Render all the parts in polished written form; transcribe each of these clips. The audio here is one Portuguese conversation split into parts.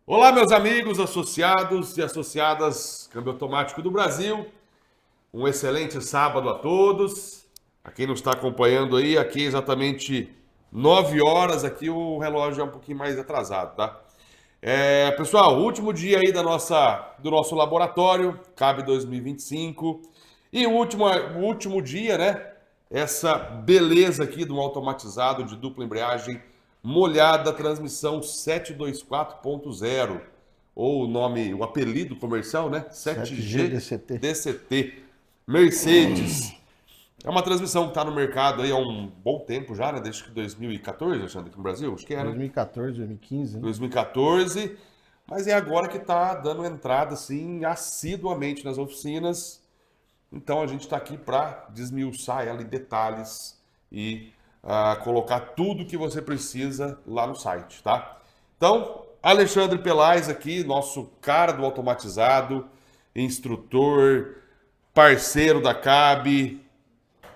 Olá, meus amigos, associados e associadas Câmbio Automático do Brasil. Um excelente sábado a todos. A quem nos está acompanhando aí, aqui é exatamente 9 horas, aqui o relógio é um pouquinho mais atrasado, tá? Pessoal, último dia aí do nosso laboratório, CAB 2025. E o último dia, né? Essa beleza aqui de um automatizado de dupla embreagem molhada, transmissão 724.0, ou o apelido comercial, né? 7G 7G DCT. DCT. Mercedes. É uma transmissão que está no mercado aí há um bom tempo já, né? Desde que 2014, Alexandre, aqui no Brasil, acho que é, né? 2014, 2015, né? 2014, mas é agora que está dando entrada assim assiduamente nas oficinas. Então a gente está aqui para desmiuçar ela em detalhes e colocar tudo que você precisa lá no site, tá? Então, Alexandre Pelais aqui, nosso cara do automatizado, instrutor, parceiro da CAB,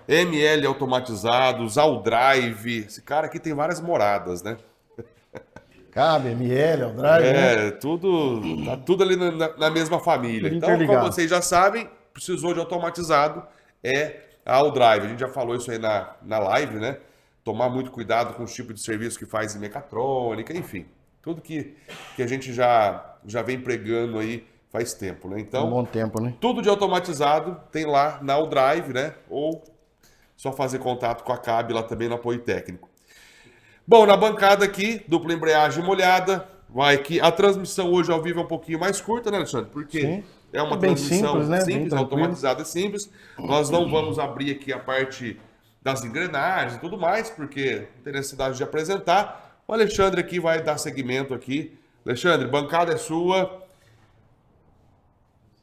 ML Automatizados, Aldrive. Esse cara aqui tem várias moradas, né? Cabe, ML, o Drive, né? Tá tudo ali na mesma família. Tudo Então, como interligado. vocês já sabem, precisou de automatizado, é a Aldrive. A gente já falou isso aí na live, né? Tomar muito cuidado com os tipos de serviço que faz em mecatrônica, enfim. Tudo que a gente já vem pregando aí faz tempo, né? Um Então, bom tempo, né? tudo de automatizado tem lá na Aldrive, né? Ou só fazer contato com a CAB lá também no apoio técnico. Bom, na bancada aqui, dupla embreagem molhada, vai que a transmissão hoje ao vivo é um pouquinho mais curta, né, Alexandre? Porque Sim. é É uma bem simples, transmissão né? Bem simples, tranquilo. automatizada e simples. Nós não vamos abrir aqui a parte das engrenagens e tudo mais, porque não tem necessidade de apresentar. O Alexandre aqui vai dar seguimento aqui. Alexandre, bancada é sua,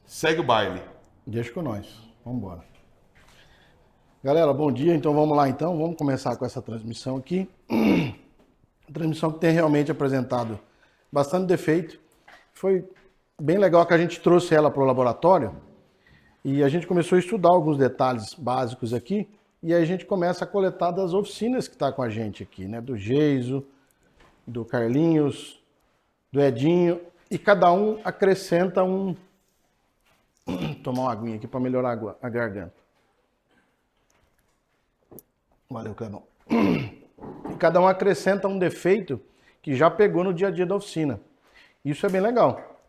segue o baile. Deixa com nós. Vamos embora. Galera, bom dia. Então vamos lá então. Vamos começar com essa transmissão aqui. Transmissão que tem realmente apresentado bastante defeito. Foi bem legal que a gente trouxe ela para o laboratório e a gente começou a estudar alguns detalhes básicos aqui e aí a gente começa a coletar das oficinas que está com a gente aqui, né? Do Geiso, do Carlinhos, do Edinho, e cada um acrescenta um. Vou tomar uma aguinha aqui para melhorar a garganta. Valeu, Clebão. E cada um acrescenta um defeito que já pegou no dia a dia da oficina. Isso é bem legal,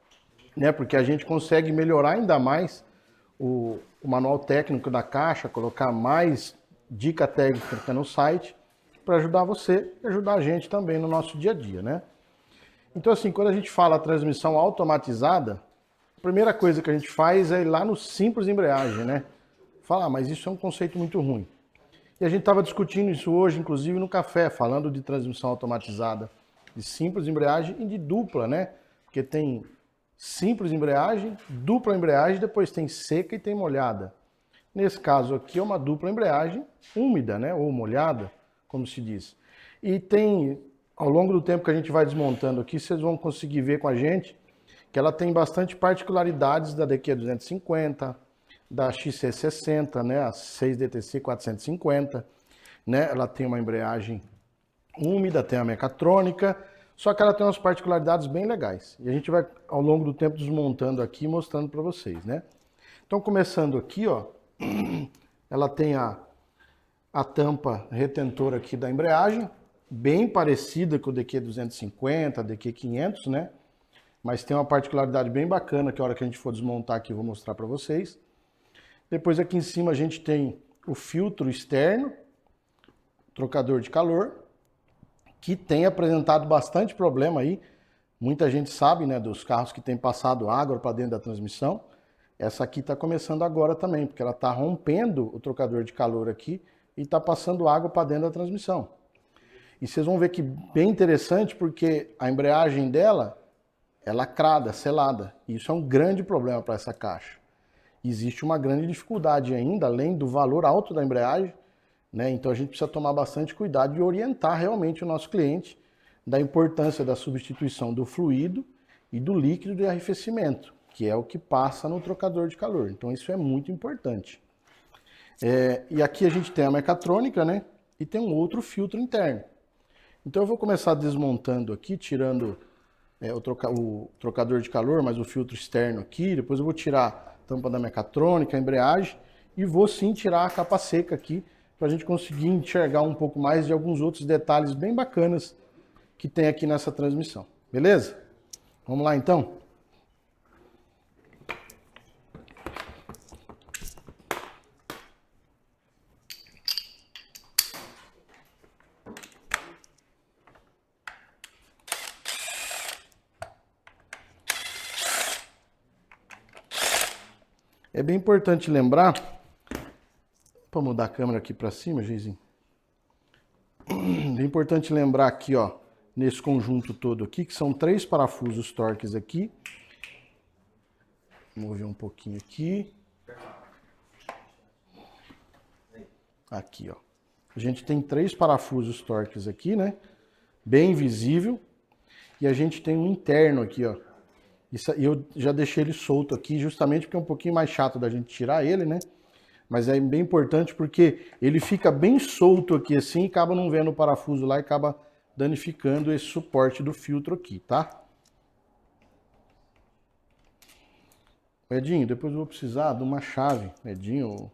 né? Porque a gente consegue melhorar ainda mais o manual técnico da caixa, colocar mais dica técnica no site para ajudar você e ajudar a gente também no nosso dia a dia, né? Então, assim, quando a gente fala transmissão automatizada, a primeira coisa que a gente faz é ir lá no simples embreagem, né? Falar, mas isso é um conceito muito ruim. E a gente estava discutindo isso hoje, inclusive no café, falando de transmissão automatizada, de simples embreagem e de dupla, né? Porque tem simples embreagem, dupla embreagem, depois tem seca e tem molhada. Nesse caso aqui é uma dupla embreagem úmida, né? Ou molhada, como se diz. E tem, ao longo do tempo que a gente vai desmontando aqui, vocês vão conseguir ver com a gente que ela tem bastante particularidades da DQ250, da XC60, né, a 6DTC 450, né? Ela tem uma embreagem úmida, tem a mecatrônica, só que ela tem umas particularidades bem legais. E a gente vai, ao longo do tempo, desmontando aqui e mostrando para vocês, né? Então, começando aqui, ó, ela tem a tampa retentora aqui da embreagem, bem parecida com o DQ250, DQ500, né? Mas tem uma particularidade bem bacana que a hora que a gente for desmontar aqui eu vou mostrar para vocês. Depois aqui em cima a gente tem o filtro externo, trocador de calor, que tem apresentado bastante problema aí. Muita gente sabe, né, dos carros que tem passado água para dentro da transmissão. Essa aqui está começando agora também, porque ela está rompendo o trocador de calor aqui e está passando água para dentro da transmissão. E vocês vão ver que bem interessante, porque a embreagem dela é lacrada, selada. E isso é um grande problema para essa caixa. Existe uma grande dificuldade ainda, além do valor alto da embreagem, né? Então a gente precisa tomar bastante cuidado e orientar realmente o nosso cliente da importância da substituição do fluido e do líquido de arrefecimento, que é o que passa no trocador de calor. Então isso é muito importante. E aqui a gente tem a mecatrônica, né? E tem um outro filtro interno. Então eu vou começar desmontando aqui, tirando o trocador de calor, mas o filtro externo aqui. Depois eu vou tirar a tampa da mecatrônica, a embreagem e vou sim tirar a capa seca aqui para a gente conseguir enxergar um pouco mais de alguns outros detalhes bem bacanas que tem aqui nessa transmissão. Beleza? Vamos lá então? É bem importante lembrar, para mudar a câmera aqui para cima, Geizinho. É importante lembrar aqui, ó, nesse conjunto todo aqui, que são 3 parafusos Torx aqui. Vou mover um pouquinho aqui. Aqui, ó. A gente tem 3 parafusos Torx aqui, né? Bem visível. E a gente tem um interno aqui, ó. Isso, eu já deixei ele solto aqui, justamente porque é um pouquinho mais chato da gente tirar ele, né? Mas é bem importante porque ele fica bem solto aqui assim, e acaba não vendo o parafuso lá e acaba danificando esse suporte do filtro aqui, tá? Edinho, depois eu vou precisar de uma chave, Edinho,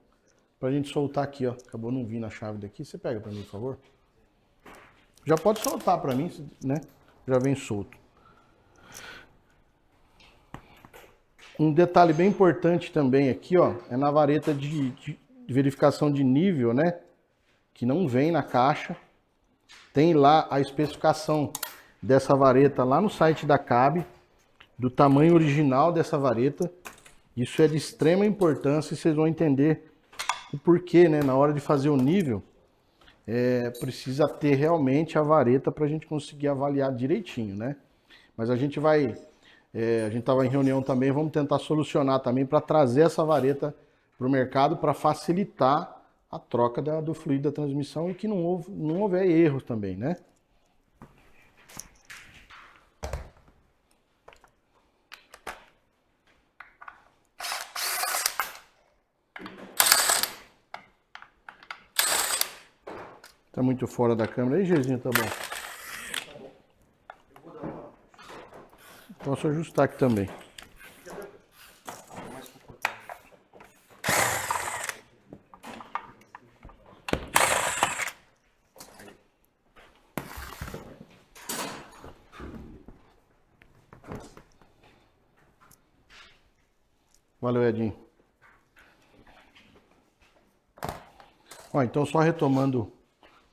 pra gente soltar aqui, ó. Acabou não vindo a chave daqui, você pega pra mim, por favor? Já pode soltar pra mim, né? Já vem solto. Um detalhe bem importante também aqui, ó, é na vareta de verificação de nível, né? Que não vem na caixa. Tem lá a especificação dessa vareta lá no site da CAB, do tamanho original dessa vareta. Isso é de extrema importância e vocês vão entender o porquê, né? Na hora de fazer o nível, precisa ter realmente a vareta para a gente conseguir avaliar direitinho, né? Mas a gente vai... a gente estava em reunião também, vamos tentar solucionar também para trazer essa vareta para o mercado para facilitar a troca do fluido da transmissão e que não houver erros também, né? Tá muito fora da câmera aí, Geizinho, tá bom? Posso ajustar aqui também. Valeu, Edinho. Ó, então só retomando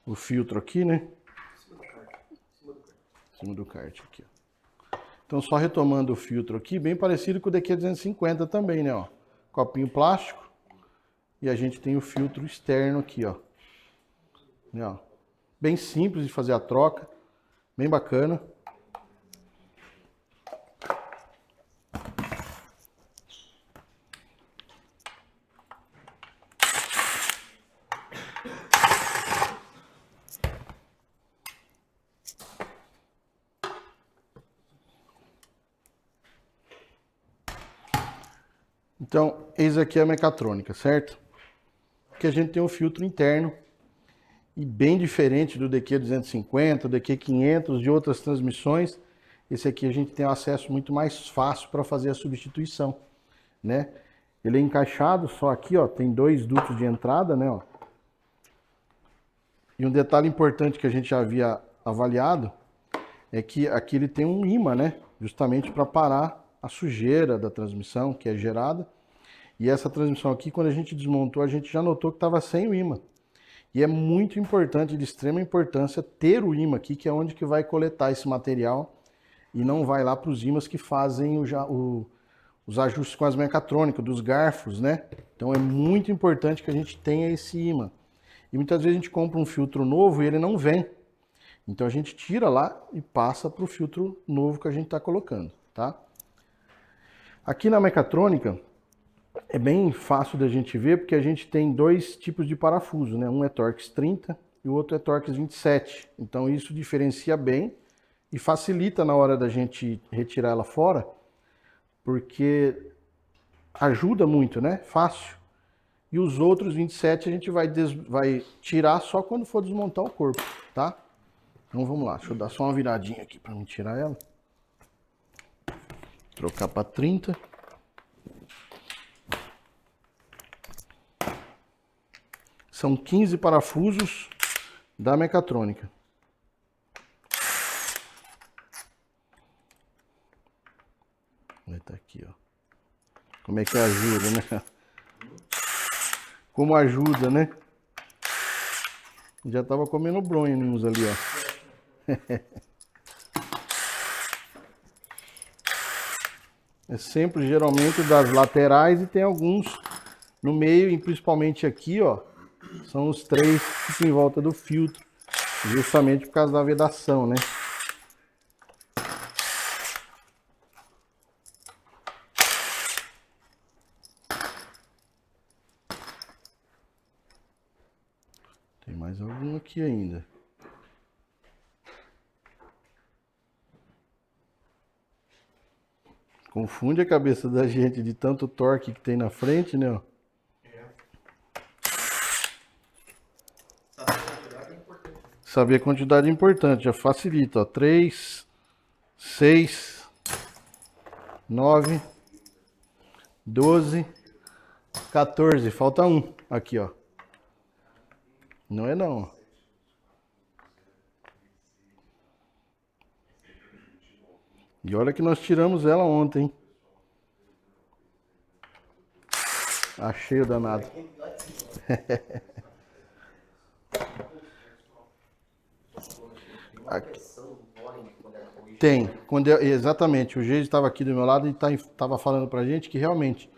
o filtro aqui, né? Em cima do kart aqui, ó. Então só retomando o filtro aqui, bem parecido com o DQ250 também, né, ó. Copinho plástico. E a gente tem o filtro externo aqui, ó. Né, ó. Bem simples de fazer a troca, bem bacana. Então, eis aqui a mecatrônica, certo? Aqui a gente tem um filtro interno e bem diferente do DQ250, do DQ500 e outras transmissões. Esse aqui a gente tem acesso muito mais fácil para fazer a substituição, né? Ele é encaixado só aqui, ó, tem 2 dutos de entrada, né, ó. E um detalhe importante que a gente já havia avaliado é que aqui ele tem um ímã, né? Justamente para parar a sujeira da transmissão que é gerada. E essa transmissão aqui, quando a gente desmontou, a gente já notou que estava sem o ímã. E é muito importante, de extrema importância, ter o ímã aqui, que é onde que vai coletar esse material e não vai lá para os ímãs que fazem os ajustes com as mecatrônicas, dos garfos, né? Então é muito importante que a gente tenha esse ímã. E muitas vezes a gente compra um filtro novo e ele não vem. Então a gente tira lá e passa para o filtro novo que a gente está colocando, tá? Aqui na mecatrônica é bem fácil da gente ver porque a gente tem 2 tipos de parafuso, né? Um é Torx 30 e o outro é Torx 27. Então isso diferencia bem e facilita na hora da gente retirar ela fora, porque ajuda muito, né? Fácil. E os outros 27 a gente vai tirar só quando for desmontar o corpo, tá? Então vamos lá, deixa eu dar só uma viradinha aqui para me tirar ela. trocar para 30. São 15 parafusos da mecatrônica. Vai estar aqui, ó. Como é que ajuda, né? Como ajuda, né? Já tava comendo bronha uns ali, ó. É sempre, geralmente, das laterais e tem alguns no meio, e principalmente aqui, ó. São os 3 que ficam em volta do filtro, justamente por causa da vedação, né? Tem mais algum aqui ainda. Confunde a cabeça da gente de tanto torque que tem na frente, né? Saber a quantidade é importante, já facilita, ó. 3, 6, 9, 12, 14. Falta um aqui, ó. Não é não. E olha que nós tiramos ela ontem. Achei o danado. Aqui. Tem. Exatamente. O Geis estava aqui do meu lado e estava falando pra gente que realmente,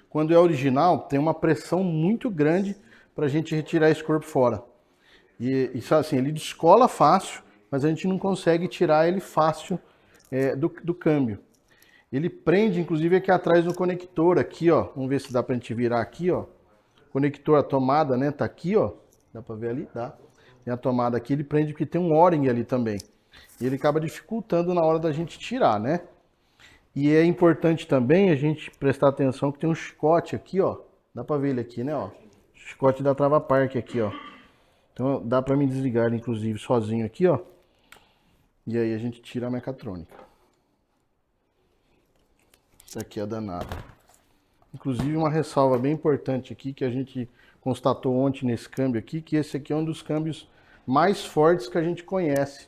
quando é original, tem uma pressão muito grande pra gente retirar esse corpo fora. E assim, ele descola fácil, mas a gente não consegue tirar ele fácil do câmbio. Ele prende, inclusive, aqui atrás do conector, aqui, ó. Vamos ver se dá pra gente virar aqui, ó. Conector, a tomada, né? Tá aqui, ó. Dá pra ver ali? Dá. Tem a tomada aqui, ele prende porque tem um O-ring ali também. E ele acaba dificultando na hora da gente tirar, né? E é importante também a gente prestar atenção que tem um chicote aqui, ó. Dá pra ver ele aqui, né, ó. Chicote da trava park aqui, ó. Então dá pra me desligar, inclusive, sozinho aqui, ó. E aí a gente tira a mecatrônica. Isso aqui é danado. Inclusive uma ressalva bem importante aqui que a gente constatou ontem nesse câmbio aqui, que esse aqui é um dos câmbios mais fortes que a gente conhece,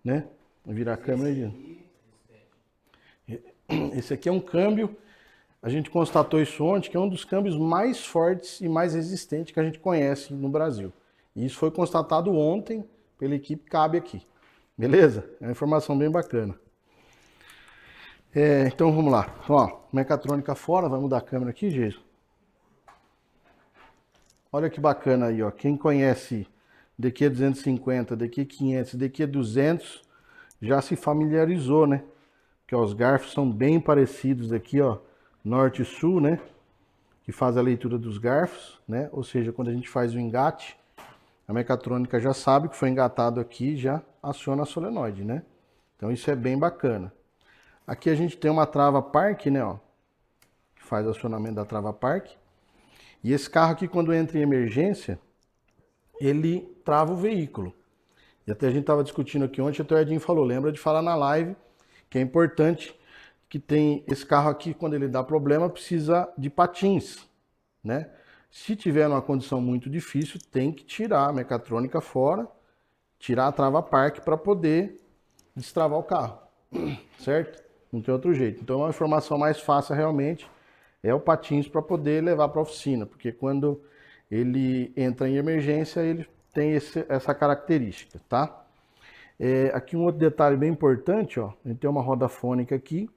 né? Vou virar a câmera aí. Esse aqui é um câmbio, a gente constatou isso ontem, que é um dos câmbios mais fortes e mais resistentes que a gente conhece no Brasil. E isso foi constatado ontem pela equipe CAB aqui. Beleza? É uma informação bem bacana. Então vamos lá. Então, ó, mecatrônica fora, vai mudar a câmera aqui, Geiso. Olha que bacana aí, ó. Quem conhece DQ250, DQ500, DQ200 já se familiarizou, né? Porque ó, os garfos são bem parecidos aqui, ó, norte e sul, né? Que faz a leitura dos garfos, né? Ou seja, quando a gente faz o engate, a mecatrônica já sabe que foi engatado aqui, já aciona a solenoide, né? Então isso é bem bacana. Aqui a gente tem uma trava park, né, ó, que faz acionamento da trava park. E esse carro aqui, quando entra em emergência, ele trava o veículo. E até a gente estava discutindo aqui ontem, até o Edinho falou, lembra de falar na live, que é importante que tem esse carro aqui, quando ele dá problema, precisa de patins, né? Se tiver numa condição muito difícil, tem que tirar a mecatrônica fora, tirar a trava park para poder destravar o carro, certo? Não tem outro jeito. Então a informação mais fácil realmente é o patins para poder levar para a oficina, porque quando ele entra em emergência, ele tem essa característica, tá? Aqui um outro detalhe bem importante, ó, a gente tem uma roda fônica aqui,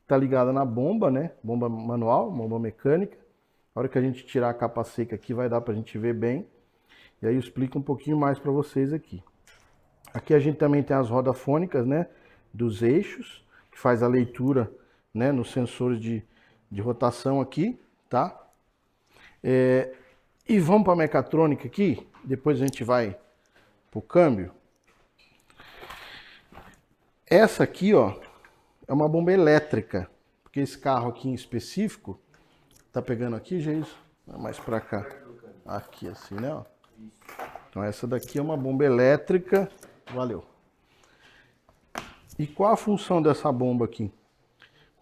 tá ligada na bomba, né? Bomba manual, bomba mecânica. A hora que a gente tirar a capa seca aqui, vai dar para a gente ver bem. E aí eu explico um pouquinho mais para vocês aqui. Aqui a gente também tem as rodas fônicas, né? Dos eixos, que faz a leitura, né? Nos sensores de rotação aqui, tá? E vamos para a mecatrônica aqui. Depois a gente vai pro câmbio. Essa aqui, ó, é uma bomba elétrica. Porque esse carro aqui em específico, tá pegando aqui, Geis? Mais para cá. Aqui assim, né, ó. Então essa daqui é uma bomba elétrica. Valeu. E qual a função dessa bomba aqui?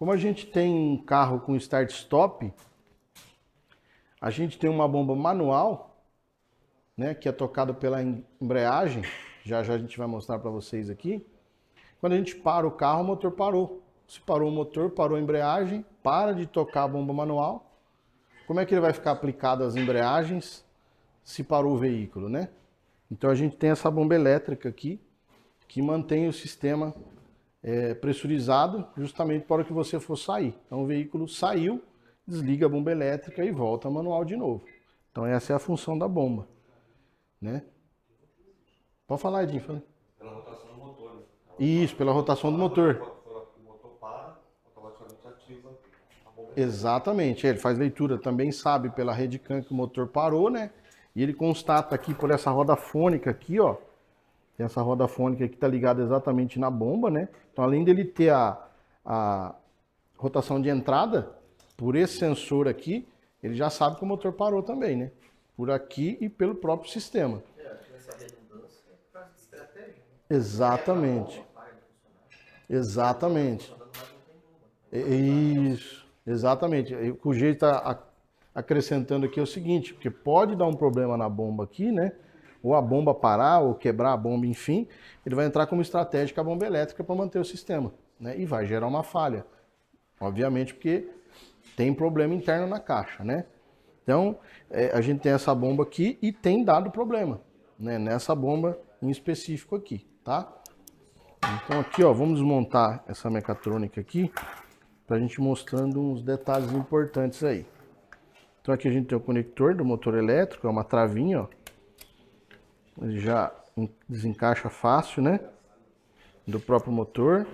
Como a gente tem um carro com start-stop, a gente tem uma bomba manual, né, que é tocada pela embreagem. Já já a gente vai mostrar para vocês aqui. Quando a gente para o carro, o motor parou. Se parou o motor, parou a embreagem, para de tocar a bomba manual. Como é que ele vai ficar aplicado às embreagens se parou o veículo, né? Então a gente tem essa bomba elétrica aqui, que mantém o sistema pressurizado justamente para que você for sair. Então o veículo saiu, desliga a bomba elétrica e volta manual de novo. Então essa é a função da bomba, né? Pode falar, Edinho. Fala. Pela rotação do motor, né? Isso, pela rotação do motor. O motor para, automaticamente ativa a bomba. Exatamente, ele faz leitura, também sabe pela Redcam que o motor parou, né? E ele constata aqui por essa roda fônica aqui, ó. Tem essa roda fônica que está ligada exatamente na bomba, né? Então, além dele ter a rotação de entrada, por esse sensor aqui, ele já sabe que o motor parou também, né? Por aqui e pelo próprio sistema. Essa redundância é para estratégia. Exatamente. Exatamente. Isso, exatamente. O que o jeito está acrescentando aqui é o seguinte, porque pode dar um problema na bomba aqui, né? Ou a bomba parar, ou quebrar a bomba, enfim, ele vai entrar como estratégia com a bomba elétrica para manter o sistema, né? E vai gerar uma falha, obviamente, porque tem problema interno na caixa, né? Então, a gente tem essa bomba aqui e tem dado problema, né? Nessa bomba em específico aqui, tá? Então aqui, ó, vamos desmontar essa mecatrônica aqui para a gente mostrando uns detalhes importantes aí. Então aqui a gente tem o conector do motor elétrico, é uma travinha, ó. Ele já desencaixa fácil, né? Do próprio motor.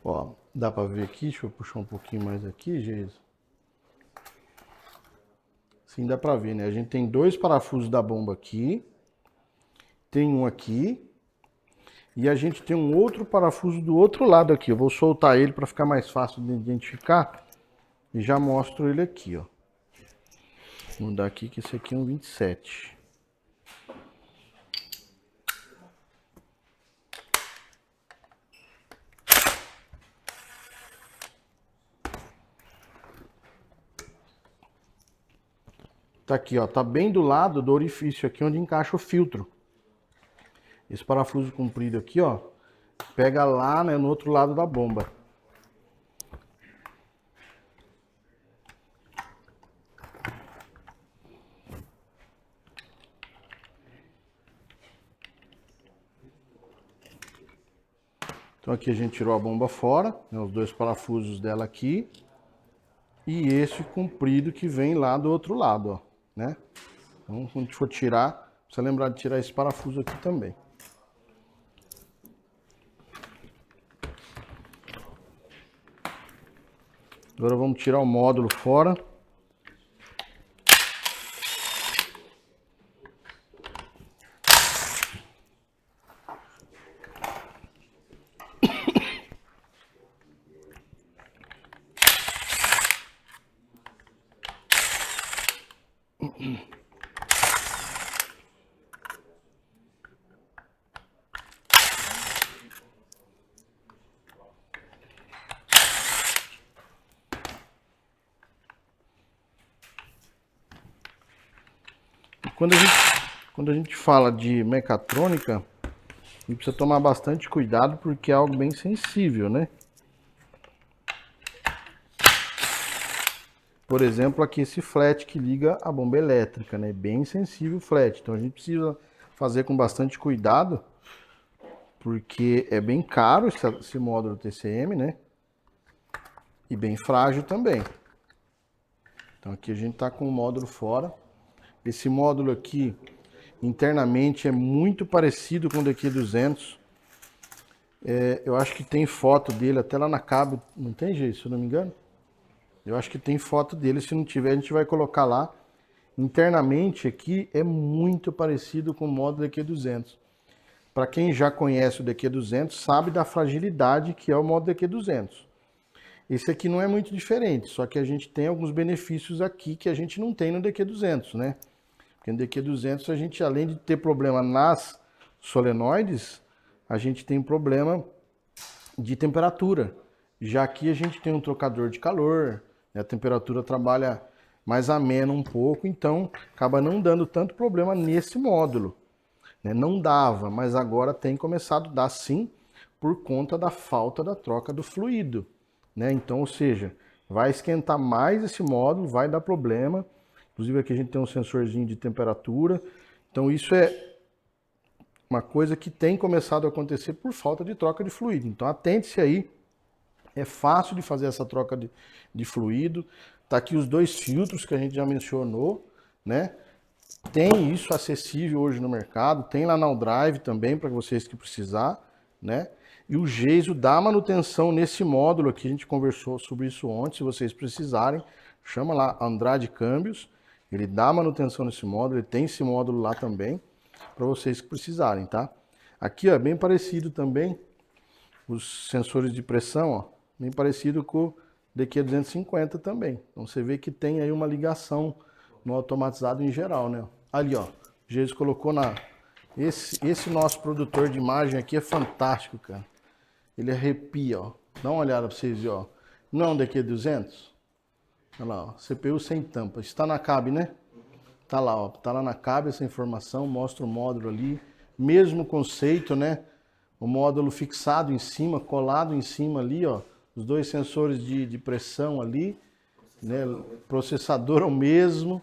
Ó, dá pra ver aqui, deixa eu puxar um pouquinho mais aqui, Geisa. Sim, dá pra ver, né? A gente tem dois parafusos da bomba aqui, tem um aqui, e a gente tem um outro parafuso do outro lado aqui. Eu vou soltar ele para ficar mais fácil de identificar e já mostro ele aqui, ó. Vou mudar aqui que esse aqui é um 27. Tá aqui, ó, tá bem do lado do orifício aqui onde encaixa o filtro. Esse parafuso comprido aqui, ó, pega lá, né, no outro lado da bomba. Então aqui a gente tirou a bomba fora, né, os dois parafusos dela aqui. E esse comprido que vem lá do outro lado, ó, né? Então, quando a gente for tirar, precisa lembrar de tirar esse parafuso aqui também. Agora vamos tirar o módulo fora. Quando a gente fala de mecatrônica, a gente precisa tomar bastante cuidado porque é algo bem sensível, né? Por exemplo, aqui esse flat que liga a bomba elétrica, né? Bem sensível o flat. Então a gente precisa fazer com bastante cuidado, porque é bem caro esse módulo TCM, né? E bem frágil também. Então aqui a gente tá com o módulo fora. Esse módulo aqui, internamente, é muito parecido com o DQ200. Eu acho que tem foto dele até lá na cabo, não tem jeito, se eu não me engano. Eu acho que tem foto dele, se não tiver a gente vai colocar lá. Internamente aqui é muito parecido com o módulo DQ200. Para quem já conhece o DQ200, sabe da fragilidade que é o módulo DQ200. Esse aqui não é muito diferente, só que a gente tem alguns benefícios aqui que a gente não tem no DQ200, né? Porque no DQ200 a gente, além de ter problema nas solenoides, a gente tem problema de temperatura. Já aqui a gente tem um trocador de calor, a temperatura trabalha mais amena um pouco, então acaba não dando tanto problema nesse módulo. Né? Não dava, mas agora tem começado a dar sim, por conta da falta da troca do fluido. Né? Então, ou seja, vai esquentar mais esse módulo, vai dar problema. Inclusive aqui a gente tem um sensorzinho de temperatura. Então isso é uma coisa que tem começado a acontecer por falta de troca de fluido. Então atente-se aí, é fácil de fazer essa troca de fluido. Tá aqui os dois filtros que a gente já mencionou, né? Tem isso acessível hoje no mercado, tem lá na Aldrive também para vocês que precisar, né? E o Geiso dá manutenção nesse módulo aqui, a gente conversou sobre isso ontem, se vocês precisarem, chama lá Andrade Câmbios, ele dá manutenção nesse módulo, ele tem esse módulo lá também, para vocês que precisarem, tá? Aqui, ó, bem parecido também, os sensores de pressão, ó, bem parecido com o DQ250 também. Então você vê que tem aí uma ligação no automatizado em geral, né? Ali, ó, o Geiso colocou na... Esse nosso produtor de imagem aqui é fantástico, cara. Ele arrepia, ó. Dá uma olhada pra vocês verem, ó. Não é um DQ200? Olha lá, ó. CPU sem tampa. Está na cab, né? Tá lá, ó. Tá lá na cab essa informação, mostra o módulo ali. Mesmo conceito, né? O módulo fixado em cima, colado em cima ali, ó. Os dois sensores de pressão ali, né? Processador é o mesmo,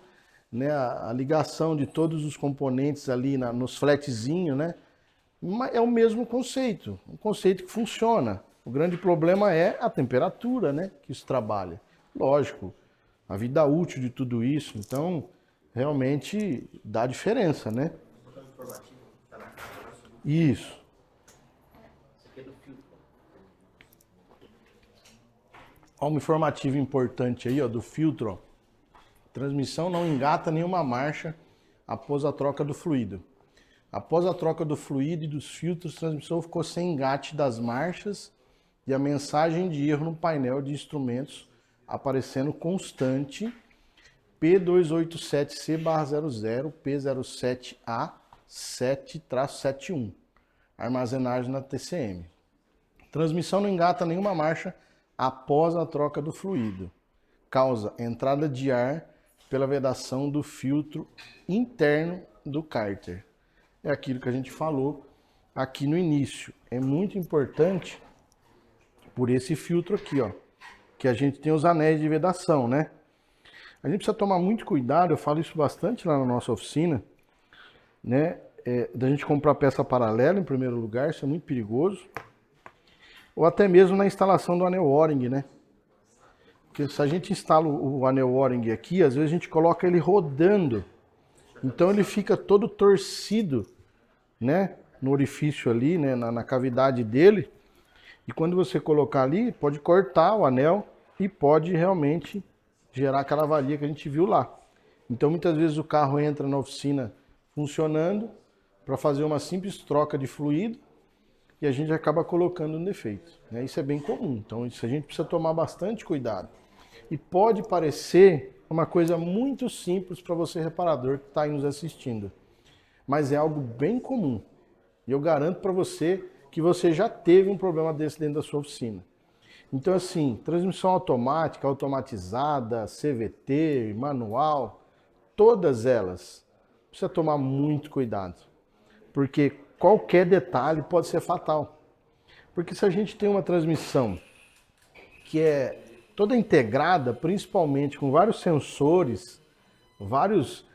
né? A ligação de todos os componentes ali nos flatzinhos, né? É o mesmo conceito, um conceito que funciona. O grande problema é a temperatura, né? Que isso trabalha. Lógico, a vida útil de tudo isso, então realmente dá diferença, né? Isso. Ó, um informativo importante aí, ó, do filtro, ó. Transmissão não engata nenhuma marcha após a troca do fluido. Após a troca do fluido e dos filtros, a transmissão ficou sem engate das marchas e a mensagem de erro no painel de instrumentos aparecendo constante P287C/00 P07A7-71. Armazenagem na TCM. Transmissão não engata nenhuma marcha após a troca do fluido. Causa entrada de ar pela vedação do filtro interno do cárter. É aquilo que a gente falou aqui no início. É muito importante por esse filtro aqui, ó, que a gente tem os anéis de vedação, né? A gente precisa tomar muito cuidado, eu falo isso bastante lá na nossa oficina, né? Da gente comprar peça paralela em primeiro lugar, isso é muito perigoso. Ou até mesmo na instalação do anel O-ring, né? Porque se a gente instala o anel O-ring aqui, às vezes a gente coloca ele rodando. Então ele fica todo torcido, né? No orifício ali, né? Na cavidade dele. E quando você colocar ali, pode cortar o anel e pode realmente gerar aquela avaria que a gente viu lá. Então muitas vezes o carro entra na oficina funcionando para fazer uma simples troca de fluido e a gente acaba colocando um defeito. Né? Isso é bem comum, então isso a gente precisa tomar bastante cuidado. E pode parecer uma coisa muito simples para você reparador que está aí nos assistindo, mas é algo bem comum. E eu garanto para você que você já teve um problema desse dentro da sua oficina. Então assim, transmissão automática, automatizada, CVT, manual, todas elas, precisa tomar muito cuidado. Porque qualquer detalhe pode ser fatal. Porque se a gente tem uma transmissão que é toda integrada, principalmente com vários sensores, vários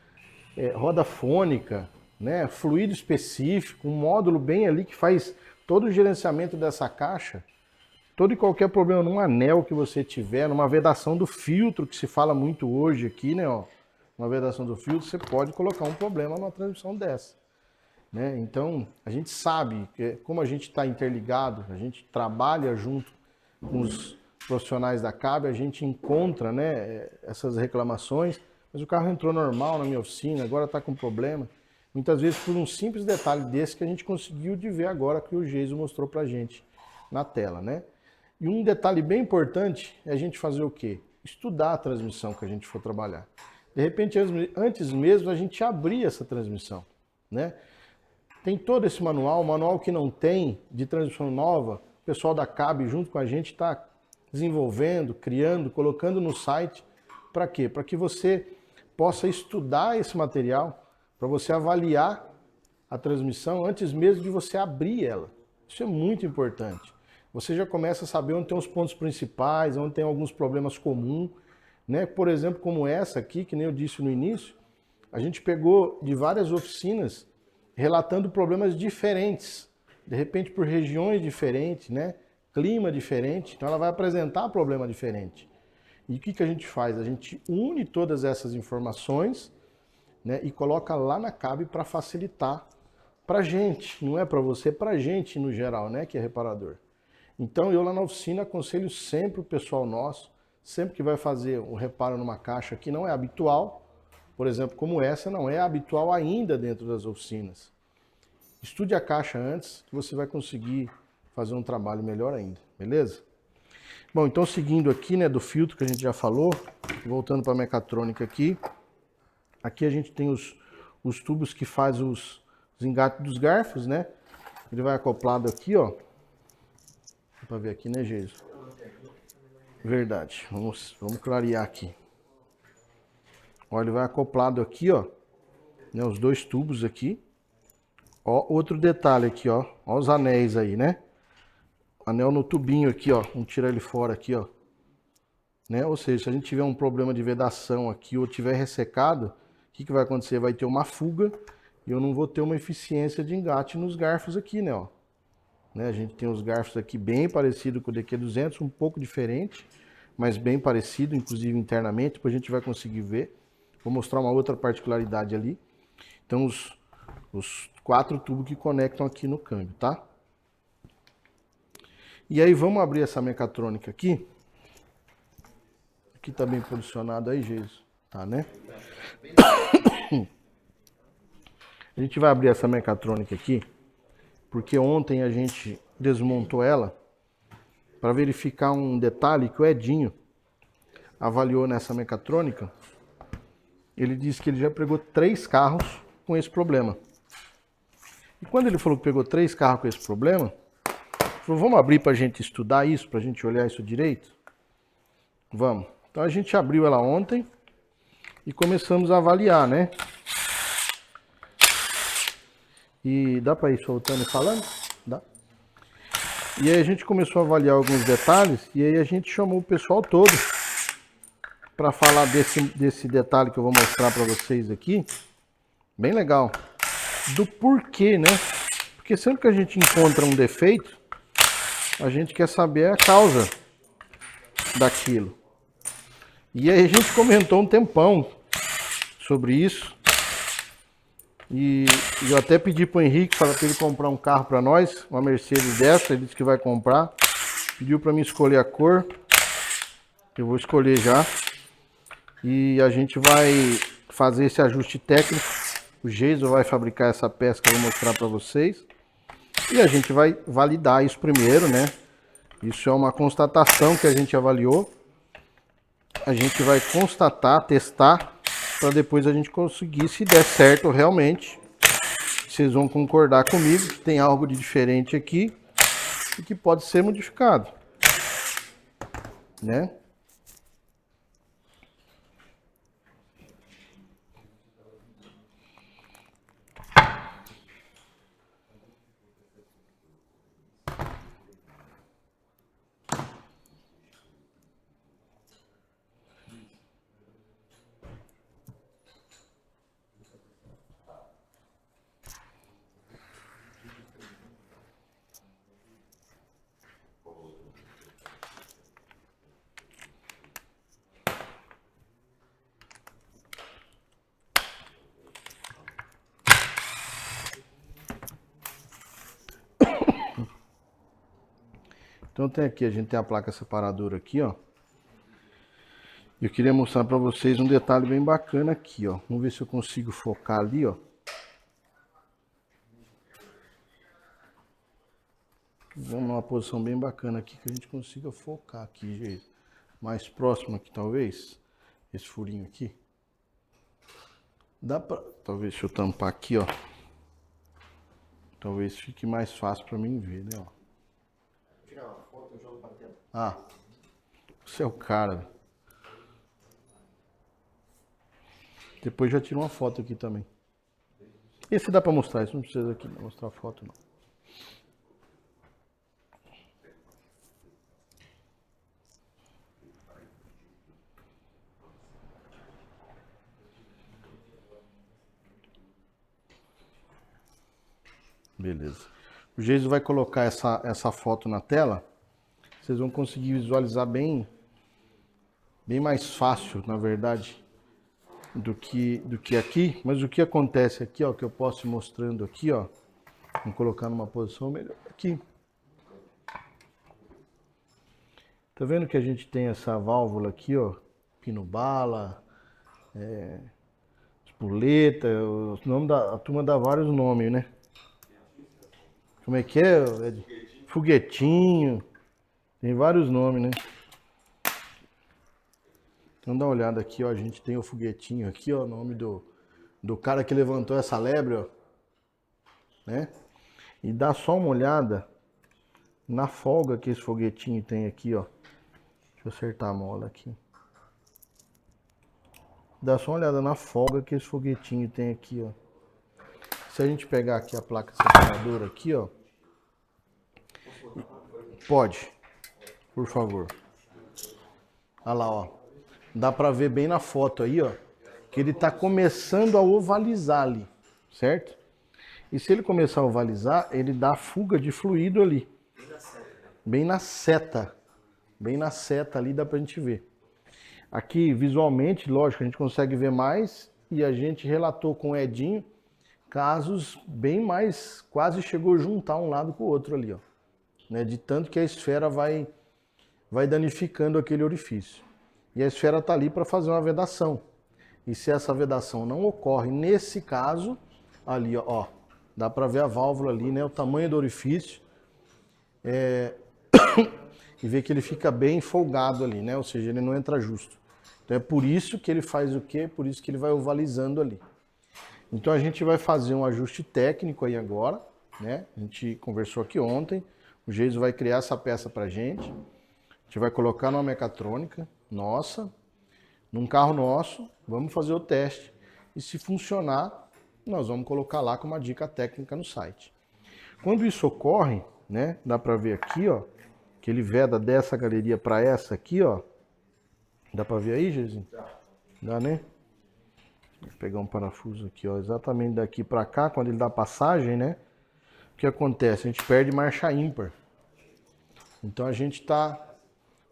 roda fônica, né, fluido específico, um módulo bem ali que faz todo o gerenciamento dessa caixa, todo e qualquer problema num anel que você tiver, numa vedação do filtro, que se fala muito hoje aqui, né, ó, uma vedação do filtro, você pode colocar um problema numa transmissão dessa. né? Então, a gente sabe que como a gente está interligado, a gente trabalha junto com os profissionais da CAB, a gente encontra, né, essas reclamações, mas o carro entrou normal na minha oficina, agora está com problema. Muitas vezes por um simples detalhe desse que a gente conseguiu de ver agora que o Geiso mostrou para a gente na tela, né? E um detalhe bem importante é a gente fazer o quê? Estudar a transmissão que a gente for trabalhar. De repente, antes mesmo, a gente abrir essa transmissão, né? Tem todo esse manual que não tem de transmissão nova, o pessoal da CAB junto com a gente está desenvolvendo, criando, colocando no site. Para quê? Para que você possa estudar esse material, para você avaliar a transmissão antes mesmo de você abrir ela. Isso é muito importante. Você já começa a saber onde tem os pontos principais, onde tem alguns problemas comuns, né? Por exemplo, como essa aqui, que nem eu disse no início, a gente pegou de várias oficinas relatando problemas diferentes, de repente por regiões diferentes, né? Clima diferente, então ela vai apresentar problema diferente. E o que a gente faz? A gente une todas essas informações, né, e coloca lá na CAB para facilitar para a gente, não é para você, para a gente no geral, né, que é reparador. Então eu lá na oficina aconselho sempre o pessoal nosso, sempre que vai fazer um reparo numa caixa que não é habitual, por exemplo, como essa não é habitual ainda dentro das oficinas. Estude a caixa antes que você vai conseguir fazer um trabalho melhor ainda, beleza? Bom, então seguindo aqui, né, do filtro que a gente já falou, voltando para a mecatrônica aqui, aqui a gente tem os tubos que faz os engates dos garfos, né? Ele vai acoplado aqui, ó. Dá para ver aqui, né, Geiso? Verdade. Vamos clarear aqui. Ó, ele vai acoplado aqui, ó, né, os dois tubos aqui. Ó, outro detalhe aqui, ó. Ó os anéis aí, né? Anel no tubinho aqui, ó. Vamos tirar ele fora aqui, ó. Né? Ou seja, se a gente tiver um problema de vedação aqui ou tiver ressecado, o que vai acontecer? Vai ter uma fuga e eu não vou ter uma eficiência de engate nos garfos aqui, né? Ó. Né? A gente tem os garfos aqui bem parecido com o DQ200, um pouco diferente, mas bem parecido, inclusive internamente, depois a gente vai conseguir ver. Vou mostrar uma outra particularidade ali. Então, os 4 tubos que conectam aqui no câmbio, tá? E aí, vamos abrir essa mecatrônica aqui. Aqui tá bem posicionado aí, Geiso. Tá, né? A gente vai abrir essa mecatrônica aqui, porque ontem a gente desmontou ela para verificar um detalhe que o Edinho avaliou nessa mecatrônica. Ele disse que ele já pegou 3 carros com esse problema. E quando ele falou que pegou 3 carros com esse problema, falou, vamos abrir para a gente estudar isso, para a gente olhar isso direito? Vamos. Então a gente abriu ela ontem e começamos a avaliar, né? E dá para ir soltando e falando? Dá. E aí a gente começou a avaliar alguns detalhes e aí a gente chamou o pessoal todo para falar desse detalhe que eu vou mostrar para vocês aqui. Bem legal. Do porquê, né? Porque sempre que a gente encontra um defeito, a gente quer saber a causa daquilo. E aí a gente comentou um tempão sobre isso. E eu até pedi para o Henrique para ele comprar um carro para nós, uma Mercedes dessa, ele disse que vai comprar. Pediu para mim escolher a cor. Eu vou escolher já. E a gente vai fazer esse ajuste técnico. O Geiso vai fabricar essa peça que eu vou mostrar para vocês. E a gente vai validar isso primeiro, né? Isso é uma constatação que a gente avaliou. A gente vai constatar, testar, para depois a gente conseguir, se der certo realmente, vocês vão concordar comigo que tem algo de diferente aqui e que pode ser modificado, né? Então tem aqui, a gente tem a placa separadora aqui, ó. Eu queria mostrar para vocês um detalhe bem bacana aqui, ó. Vamos ver se eu consigo focar ali, ó. Vamos numa posição bem bacana aqui que a gente consiga focar aqui, gente. Mais próximo aqui, talvez. Esse furinho aqui. Dá pra... Talvez, deixa eu tampar aqui, ó. Talvez fique mais fácil para mim ver, né, ó. Tirar uma foto, eu jogo para dentro. Ah, você é o cara. Depois já tiro uma foto aqui também. Esse dá para mostrar, isso não precisa aqui mostrar foto não. Beleza. O Geiso vai colocar essa foto na tela. Vocês vão conseguir visualizar bem mais fácil, na verdade, do que aqui. Mas o que acontece aqui, ó, que eu posso ir mostrando aqui, ó. Vou colocar numa posição melhor aqui. Tá vendo que a gente tem essa válvula aqui, ó, pino-bala, espoleta, os nomes a turma dá vários nomes, né? Como é que é? Foguetinho. Tem vários nomes, né? Então dá uma olhada aqui, ó. A gente tem o foguetinho aqui, ó. O nome do cara que levantou essa lebre, ó. Né? E dá só uma olhada na folga que esse foguetinho tem aqui, ó. Deixa eu acertar a mola aqui. Dá só uma olhada na folga que esse foguetinho tem aqui, ó. Se a gente pegar aqui a placa separadora aqui, ó. Pode, por favor. Olha lá, ó. Dá pra ver bem na foto aí, ó, que ele tá começando a ovalizar ali, certo? E se ele começar a ovalizar, ele dá fuga de fluido ali. Bem na seta. Bem na seta ali dá pra gente ver. Aqui, visualmente, lógico, a gente consegue ver mais. E a gente relatou com o Edinho casos bem mais... Quase chegou a juntar um lado com o outro ali, ó. Né? De tanto que a esfera vai danificando aquele orifício. E a esfera tá ali para fazer uma vedação. E se essa vedação não ocorre, nesse caso, ali, ó, dá para ver a válvula ali, né? O tamanho do orifício. E ver que ele fica bem folgado ali, né? Ou seja, ele não entra justo. Então é por isso que ele faz o quê? Por isso que ele vai ovalizando ali. Então a gente vai fazer um ajuste técnico aí agora, né? A gente conversou aqui ontem. O Geiso vai criar essa peça pra gente. A gente vai colocar numa mecatrônica nossa, num carro nosso, vamos fazer o teste. E se funcionar, nós vamos colocar lá com uma dica técnica no site. Quando isso ocorre, né? Dá pra ver aqui, ó, que ele veda dessa galeria para essa aqui, ó. Dá para ver aí, Geisinho? Dá, né? Vou pegar um parafuso aqui, ó, exatamente daqui para cá, quando ele dá passagem, né? O que acontece? A gente perde marcha ímpar. Então a gente está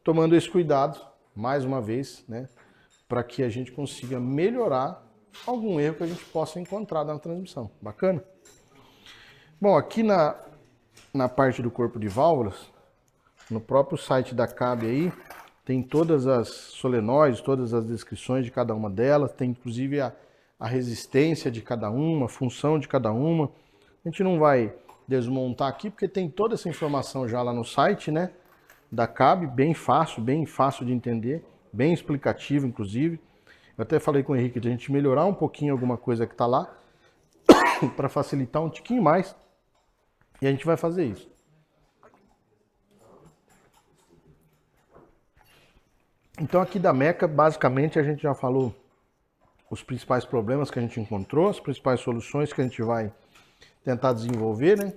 tomando esse cuidado, mais uma vez, né? Para que a gente consiga melhorar algum erro que a gente possa encontrar na transmissão. Bacana? Bom, aqui na parte do corpo de válvulas, no próprio site da CAB aí, tem todas as solenoides, todas as descrições de cada uma delas, tem inclusive a resistência de cada uma, a função de cada uma. A gente não vai desmontar aqui, porque tem toda essa informação já lá no site, né, da CAB, bem fácil de entender, bem explicativo, inclusive. Eu até falei com o Henrique de a gente melhorar um pouquinho alguma coisa que está lá, para facilitar um tiquinho mais, e a gente vai fazer isso. Então aqui da Meca, basicamente, a gente já falou os principais problemas que a gente encontrou, as principais soluções que a gente vai tentar desenvolver, né?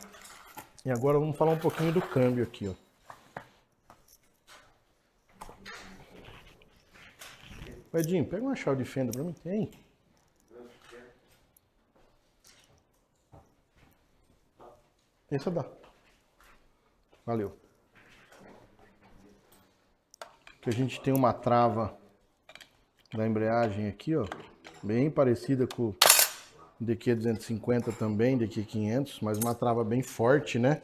E agora vamos falar um pouquinho do câmbio aqui, ó. Edinho, pega uma chave de fenda pra mim. Tem? Essa dá. Valeu. Que a gente tem uma trava da embreagem aqui, ó, bem parecida com o DQ250 também, DQ500, mas uma trava bem forte, né?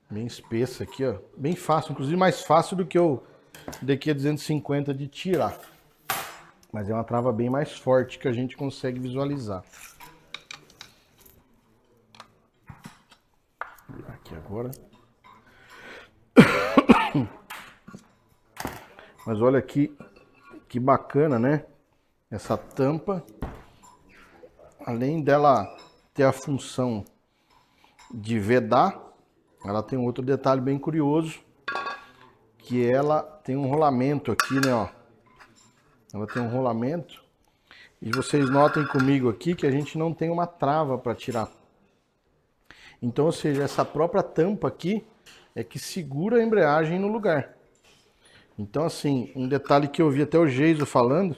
Bem espessa aqui, ó. Bem fácil, inclusive mais fácil do que o DQ 250 de tirar. Mas é uma trava bem mais forte que a gente consegue visualizar. Vou virar aqui agora. Mas olha aqui que bacana, né? Essa tampa, além dela ter a função de vedar, ela tem um outro detalhe bem curioso, que ela tem um rolamento aqui, né, ó. Ela tem um rolamento e vocês notem comigo aqui que a gente não tem uma trava para tirar. Então, ou seja, essa própria tampa aqui é que segura a embreagem no lugar. Então, assim, um detalhe que eu vi até o Geiso falando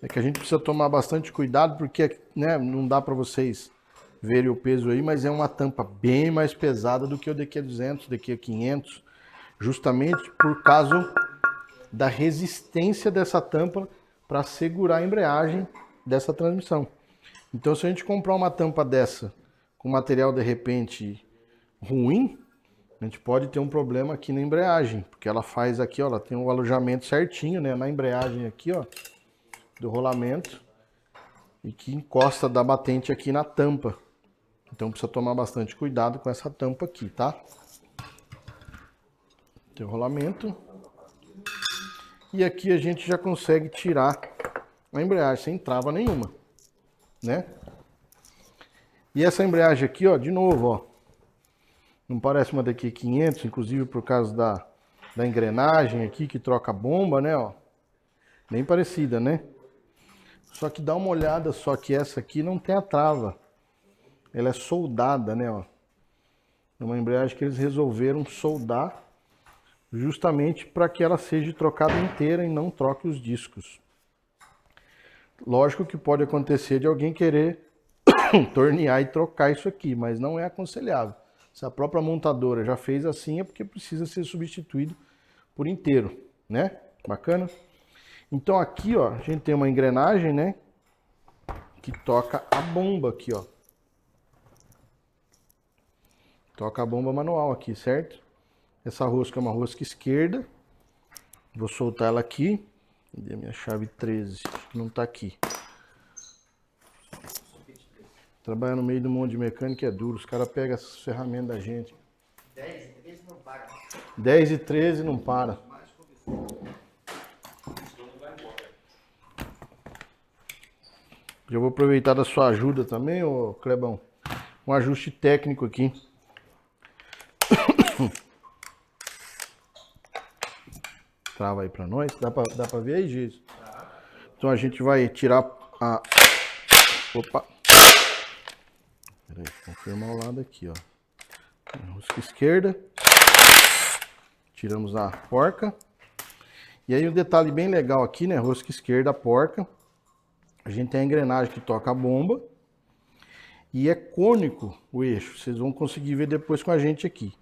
é que a gente precisa tomar bastante cuidado porque, né, não dá para vocês verem o peso aí, mas é uma tampa bem mais pesada do que o DQ200, DQ500, justamente por causa da resistência dessa tampa para segurar a embreagem dessa transmissão. Então, se a gente comprar uma tampa dessa com material de repente ruim, a gente pode ter um problema aqui na embreagem, porque ela faz aqui, ó, ela tem um alojamento certinho, né, na embreagem aqui, ó, do rolamento, e que encosta da batente aqui na tampa. Então precisa tomar bastante cuidado com essa tampa aqui, tá? Tem o rolamento. E aqui a gente já consegue tirar a embreagem sem trava nenhuma, né? E essa embreagem aqui, ó, de novo, ó, não parece uma DQ500, inclusive por causa da engrenagem aqui que troca a bomba, né, ó. Bem parecida, né? Só que dá uma olhada, só que essa aqui não tem a trava. Ela é soldada, né, ó. É uma embreagem que eles resolveram soldar justamente para que ela seja trocada inteira e não troque os discos. Lógico que pode acontecer de alguém querer tornear e trocar isso aqui, mas não é aconselhável. Se a própria montadora já fez assim, é porque precisa ser substituído por inteiro, né? Bacana? Então aqui, ó, a gente tem uma engrenagem, né? Que toca a bomba aqui, ó. Toca a bomba manual aqui, certo? Essa rosca é uma rosca esquerda. Vou soltar ela aqui. Cadê a minha chave 13? Acho que não tá aqui. Trabalhar no meio de um monte de mecânica é duro. Os caras pegam essas ferramentas da gente. 10 e 13 não para. 10 e 13 não para. Já vou aproveitar da sua ajuda também, ô Clebão. Um ajuste técnico aqui. Trava aí pra nós. Dá pra ver aí, Giz? Então a gente vai tirar a... Opa! Peraí, confirmar o lado aqui, ó. Rosca esquerda. Tiramos a porca. E aí um detalhe bem legal aqui, né? Rosca esquerda, porca. A gente tem a engrenagem que toca a bomba. E é cônico o eixo. Vocês vão conseguir ver depois com a gente aqui.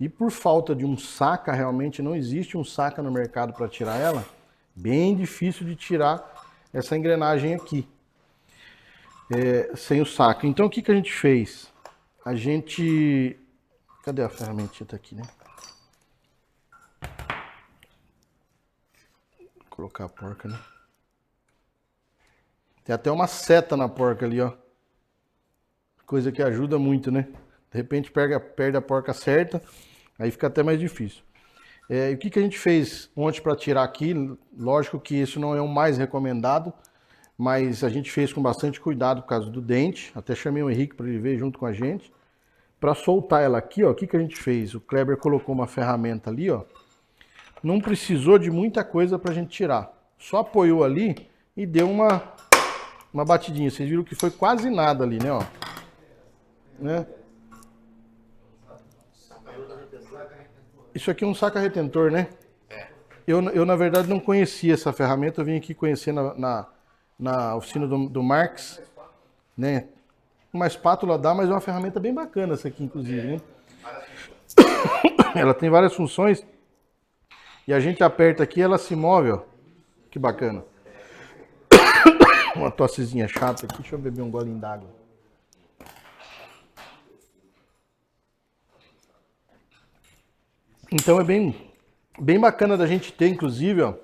E por falta de um saca, realmente não existe um saca no mercado para tirar ela. Bem difícil de tirar essa engrenagem aqui. Sem o saca. Então o que a gente fez? A gente... Cadê a ferramentinha aqui, né? Vou colocar a porca, né? Tem até uma seta na porca ali, ó. Coisa que ajuda muito, né? De repente perde a porca certa, aí fica até mais difícil. E o que a gente fez ontem para tirar aqui? Lógico que isso não é o mais recomendado, mas a gente fez com bastante cuidado por causa do dente. Até chamei o Henrique para ele ver junto com a gente. Para soltar ela aqui, ó, o que a gente fez? O Kleber colocou uma ferramenta ali, ó. Não precisou de muita coisa para a gente tirar. Só apoiou ali e deu uma batidinha. Vocês viram que foi quase nada ali, né, ó. Né? Isso aqui é um saca retentor, né? Eu na verdade não conhecia essa ferramenta, eu vim aqui conhecer na oficina do Marx, né? Uma espátula dá, mas é uma ferramenta bem bacana essa aqui, inclusive, né? Ela tem várias funções e a gente aperta aqui, ela se move, ó. Que bacana. Uma tossezinha chata aqui, deixa eu beber um golinho d'água. Então é bem bacana da gente ter, inclusive, ó,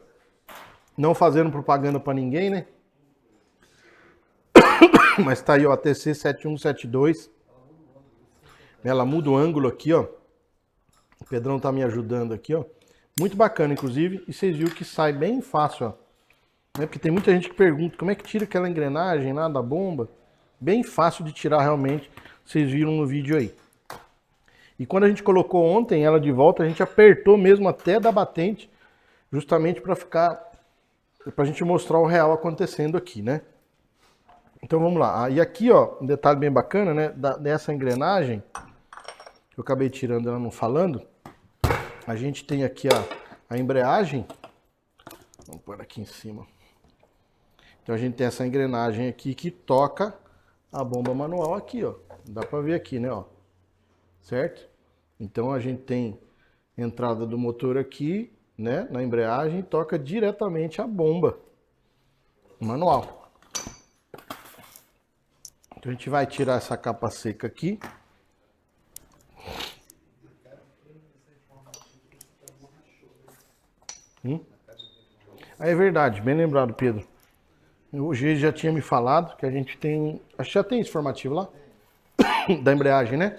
não fazendo propaganda para ninguém, né? Mas tá aí, ó, a TC7172. Ela muda o ângulo aqui, ó. O Pedrão tá me ajudando aqui, ó. Muito bacana, inclusive. E vocês viram que sai bem fácil, ó. Né? Porque tem muita gente que pergunta como é que tira aquela engrenagem lá da bomba. Bem fácil de tirar realmente. Vocês viram no vídeo aí. E quando a gente colocou ontem ela de volta, a gente apertou mesmo até da batente. Justamente para pra gente mostrar o real acontecendo aqui, né? Então vamos lá. E aqui, ó, um detalhe bem bacana, né? Dessa engrenagem, eu acabei tirando ela não falando. A gente tem aqui a embreagem. Vamos pôr aqui em cima. Então a gente tem essa engrenagem aqui que toca a bomba manual aqui, ó. Dá pra ver aqui, né, ó. Certo? Então a gente tem entrada do motor aqui, né, na embreagem, e toca diretamente a bomba manual. Então a gente vai tirar essa capa seca aqui. É verdade, bem lembrado, Pedro. Hoje ele já tinha me falado que a gente tem... Acho que já tem esse informativo lá? Da embreagem, né?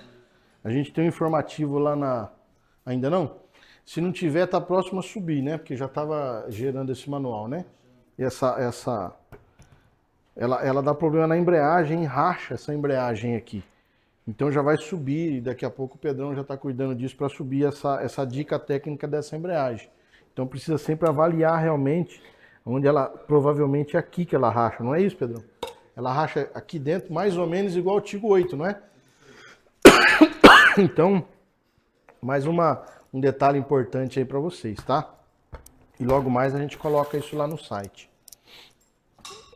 A gente tem um informativo lá na... Ainda não? Se não tiver, tá próximo a subir, né? Porque já estava gerando esse manual, né? E ela dá problema na embreagem, racha essa embreagem aqui. Então já vai subir, e daqui a pouco o Pedrão já está cuidando disso para subir essa dica técnica dessa embreagem. Então precisa sempre avaliar realmente onde ela, provavelmente é aqui que ela racha, não é isso, Pedrão? Ela racha aqui dentro mais ou menos igual ao Tigo 8, não é? Então, mais um detalhe importante aí para vocês, tá? E logo mais a gente coloca isso lá no site,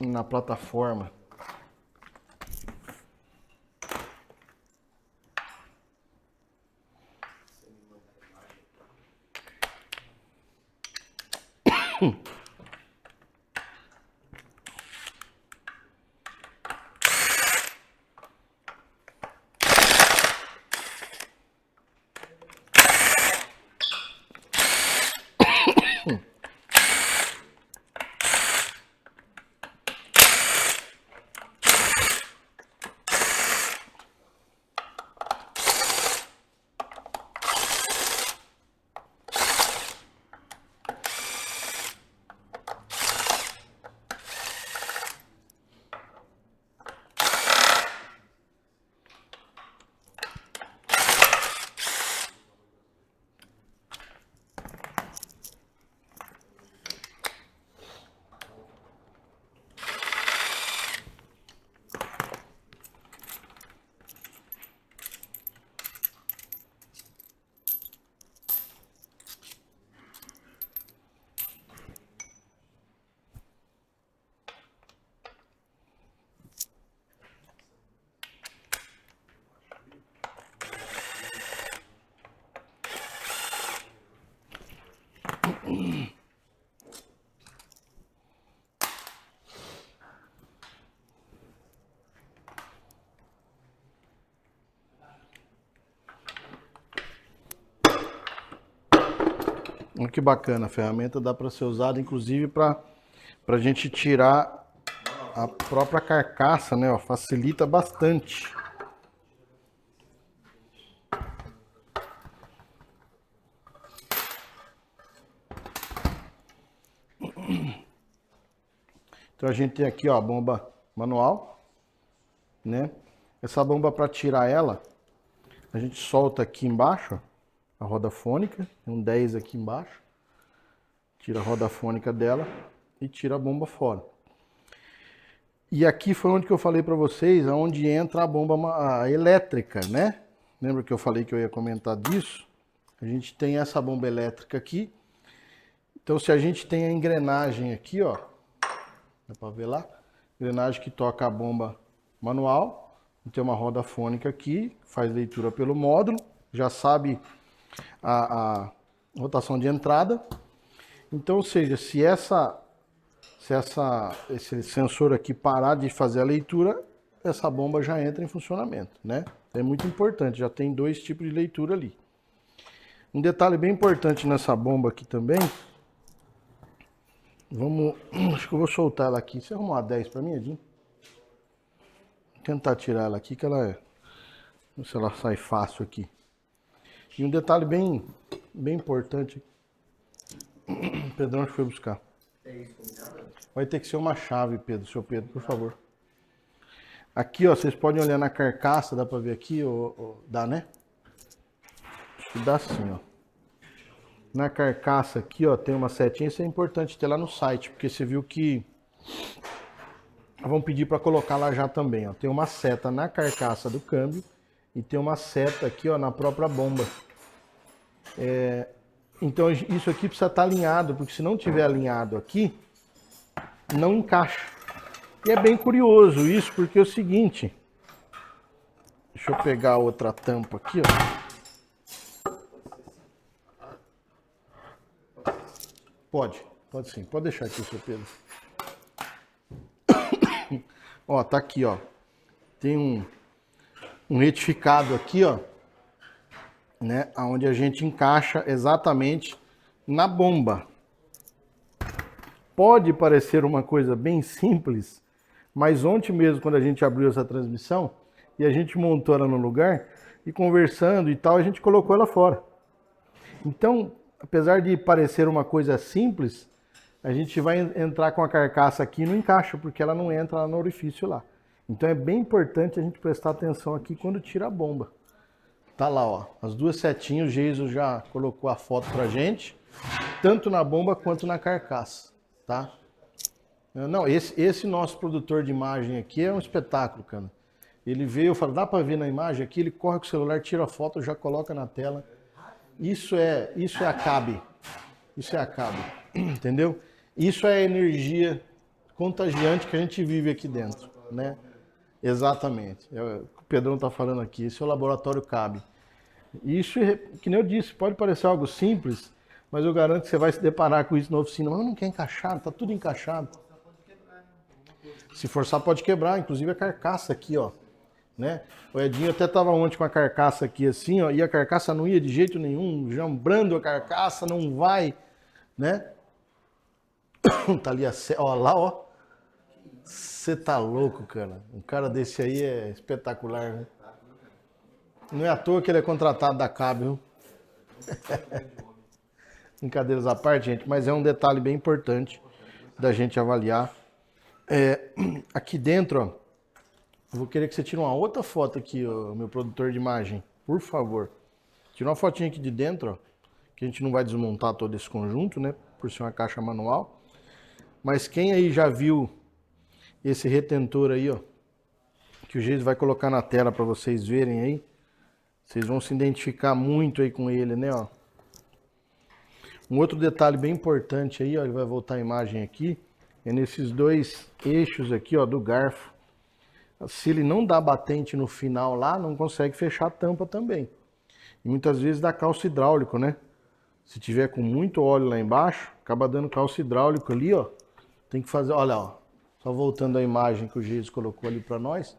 na plataforma. Olha que bacana, a ferramenta dá para ser usada inclusive para a gente tirar a própria carcaça, né? Ó, facilita bastante. Então a gente tem aqui, ó, a bomba manual, né? Essa bomba, para tirar ela, a gente solta aqui embaixo, ó, a roda fônica, tem um 10 aqui embaixo, tira a roda fônica dela e tira a bomba fora. E aqui foi onde que eu falei para vocês, aonde entra a bomba elétrica, né? Lembra que eu falei que eu ia comentar disso? A gente tem essa bomba elétrica aqui. Então se a gente tem a engrenagem aqui, ó, dá para ver lá? Engrenagem que toca a bomba manual, tem uma roda fônica aqui, faz leitura pelo módulo, já sabe a rotação de entrada. Então, ou seja, se esse sensor aqui parar de fazer a leitura, essa bomba já entra em funcionamento, né? É muito importante, já tem dois tipos de leitura ali. Um detalhe bem importante nessa bomba aqui também. Vamos... Acho que eu vou soltar ela aqui. Você arrumou uma 10 pra mim, Edinho? Vou tentar tirar ela aqui, que ela é... Vamos ver se ela sai fácil aqui. E um detalhe bem importante. O Pedrão acho que foi buscar. Vai ter que ser uma chave, Pedro. Seu Pedro, por favor. Aqui, ó, vocês podem olhar na carcaça. Dá pra ver aqui? Dá, né? Acho que dá sim, ó. Na carcaça aqui, ó, tem uma setinha. Isso é importante ter lá no site, porque você viu que... Vão pedir para colocar lá já também, ó. Tem uma seta na carcaça do câmbio e tem uma seta aqui, ó, na própria bomba. Então isso aqui precisa estar alinhado, porque se não tiver alinhado aqui, não encaixa. E é bem curioso isso, porque é o seguinte... Deixa eu pegar a outra tampa aqui, ó. Pode sim, pode deixar aqui, seu Pedro. Ó, tá aqui, ó. Tem um retificado aqui, ó, né, onde a gente encaixa exatamente na bomba. Pode parecer uma coisa bem simples, mas ontem mesmo, quando a gente abriu essa transmissão e a gente montou ela no lugar e conversando e tal, a gente colocou ela fora. Então, apesar de parecer uma coisa simples, a gente vai entrar com a carcaça aqui e não encaixa, porque ela não entra lá no orifício lá. Então é bem importante a gente prestar atenção aqui quando tira a bomba. Tá lá, ó, as duas setinhas, o Geiso já colocou a foto pra gente, tanto na bomba quanto na carcaça, tá? Não, esse nosso produtor de imagem aqui é um espetáculo, cara. Ele veio, eu falo, dá pra ver na imagem aqui, ele corre com o celular, tira a foto, já coloca na tela. Isso é a Acabe. Isso é a Acabe, entendeu? Isso é a energia contagiante que a gente vive aqui dentro, né? Exatamente. O Pedrão tá falando aqui, esse é o laboratório Cabe. Isso, que nem eu disse, pode parecer algo simples, mas eu garanto que você vai se deparar com isso na oficina. Mas não quer encaixar, tá tudo encaixado. Se forçar pode quebrar, inclusive a carcaça aqui, ó. Né? O Edinho até tava ontem com a carcaça aqui assim, ó, e a carcaça não ia de jeito nenhum, jambrando a carcaça, não vai, né? Tá ali ó, lá, ó. Você tá louco, cara. Um cara desse aí é espetacular, né? Não é à toa que ele é contratado da Cabe, viu? Brincadeiras à parte, gente, mas é um detalhe bem importante da gente avaliar. Aqui dentro, ó, eu vou querer que você tire uma outra foto aqui, ó, meu produtor de imagem, por favor. Tira uma fotinha aqui de dentro, ó, que a gente não vai desmontar todo esse conjunto, né, por ser uma caixa manual. Mas quem aí já viu esse retentor aí, ó, que o Geiso vai colocar na tela para vocês verem aí, vocês vão se identificar muito aí com ele, né, ó. Um outro detalhe bem importante aí, ó, ele vai voltar a imagem aqui, é nesses dois eixos aqui, ó, do garfo. Se ele não dá batente no final lá, não consegue fechar a tampa também. E muitas vezes dá calço hidráulico, né? Se tiver com muito óleo lá embaixo, acaba dando calço hidráulico ali, ó. Tem que fazer, olha, ó. Só voltando a imagem que o Geiso colocou ali para nós.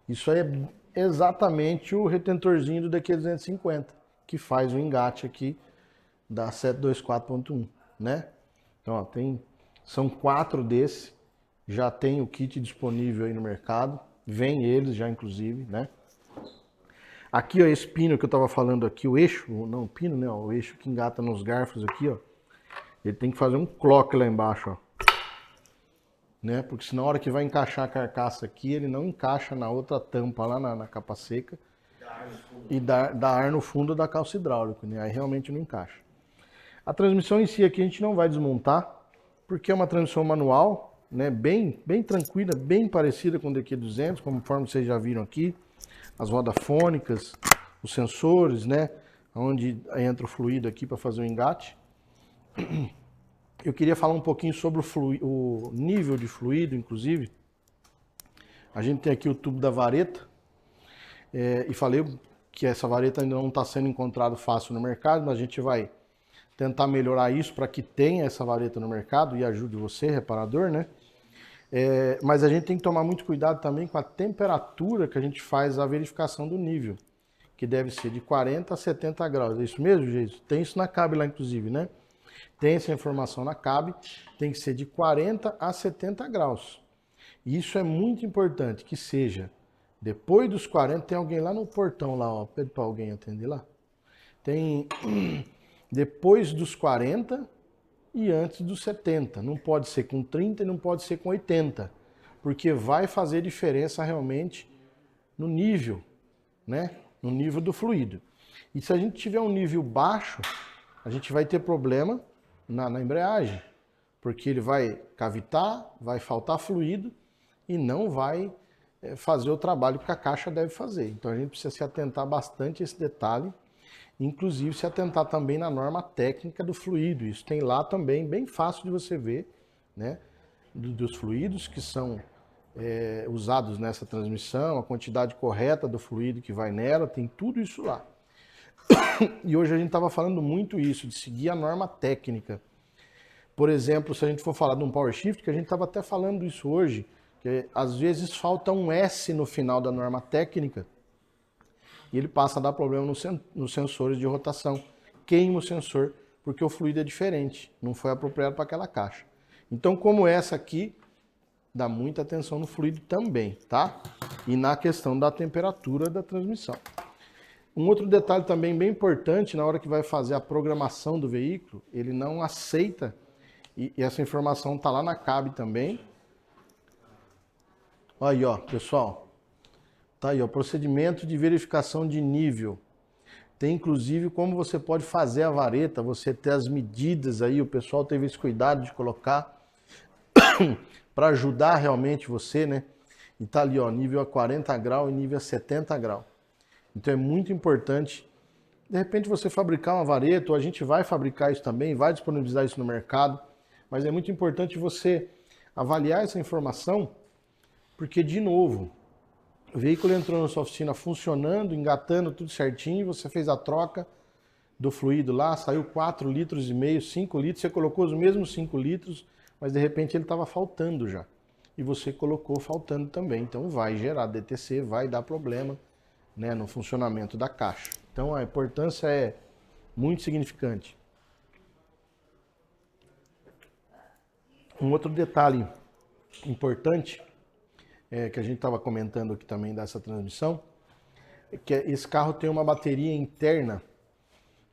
Isso aí é exatamente o retentorzinho do DQ250, que faz o engate aqui da 724.1, né? Então, ó, são 4 desses. Já tem o kit disponível aí no mercado. Vem eles já, inclusive, né? Aqui, ó, esse pino que eu tava falando aqui, o eixo, não, o pino, né? Ó, o eixo que engata nos garfos aqui, ó. Ele tem que fazer um cloque lá embaixo, ó. Né? Porque senão, na hora que vai encaixar a carcaça aqui, ele não encaixa na outra tampa lá na capa seca. E dá ar no fundo da calça hidráulica, né? Aí realmente não encaixa. A transmissão em si aqui a gente não vai desmontar, porque é uma transmissão manual, né? Bem tranquila, bem parecida com o DQ200, conforme vocês já viram aqui. As rodas fônicas, os sensores, né? Onde entra o fluido aqui para fazer o engate. Eu queria falar um pouquinho sobre o nível de fluido, inclusive. A gente tem aqui o tubo da vareta, e falei que essa vareta ainda não está sendo encontrada fácil no mercado, mas a gente vai tentar melhorar isso para que tenha essa vareta no mercado e ajude você, reparador, né? Mas a gente tem que tomar muito cuidado também com a temperatura que a gente faz a verificação do nível. que deve ser de 40 a 70 graus. É isso mesmo, gente? Tem isso na CAB lá, inclusive, né? Tem essa informação na CAB, tem que ser de 40 a 70 graus. E isso é muito importante, que seja depois dos 40, tem alguém lá no portão lá, ó, pede para alguém atender lá. Tem depois dos 40 e antes dos 70. Não pode ser com 30 e não pode ser com 80, porque vai fazer diferença realmente no nível, né? No nível do fluido. E se a gente tiver um nível baixo, a gente vai ter problema na embreagem, porque ele vai cavitar, vai faltar fluido e não vai fazer o trabalho que a caixa deve fazer. Então a gente precisa se atentar bastante a esse detalhe, inclusive se atentar também na norma técnica do fluido. Isso tem lá também, bem fácil de você ver, né? Dos fluidos que são usados nessa transmissão, a quantidade correta do fluido que vai nela, tem tudo isso lá. E hoje a gente estava falando muito isso, de seguir a norma técnica. Por exemplo, se a gente for falar de um power shift, que a gente estava até falando isso hoje, que às vezes falta um S no final da norma técnica e ele passa a dar problema nos sensores de rotação. Queima o sensor porque o fluido é diferente, não foi apropriado para aquela caixa. Então, como essa aqui, dá muita atenção no fluido também, tá? E na questão da temperatura da transmissão. Um outro detalhe também bem importante, na hora que vai fazer a programação do veículo, ele não aceita, e essa informação está lá na CAB também. Aí, ó, pessoal, tá aí, ó, procedimento de verificação de nível. Tem inclusive como você pode fazer a vareta, você ter as medidas aí, o pessoal teve esse cuidado de colocar para ajudar realmente você, né? E tá ali, ó, nível a 40 graus e nível a 70 graus. Então é muito importante, de repente, você fabricar uma vareta, ou a gente vai fabricar isso também, vai disponibilizar isso no mercado, mas é muito importante você avaliar essa informação, porque, de novo, o veículo entrou na sua oficina funcionando, engatando tudo certinho, você fez a troca do fluido lá, saiu 4,5 litros, 5 litros, você colocou os mesmos 5 litros, mas de repente ele estava faltando já. E você colocou faltando também. Então vai gerar DTC, vai dar problema, né, no funcionamento da caixa. Então a importância é muito significante. Um outro detalhe importante, que a gente estava comentando aqui também dessa transmissão, é que esse carro tem uma bateria interna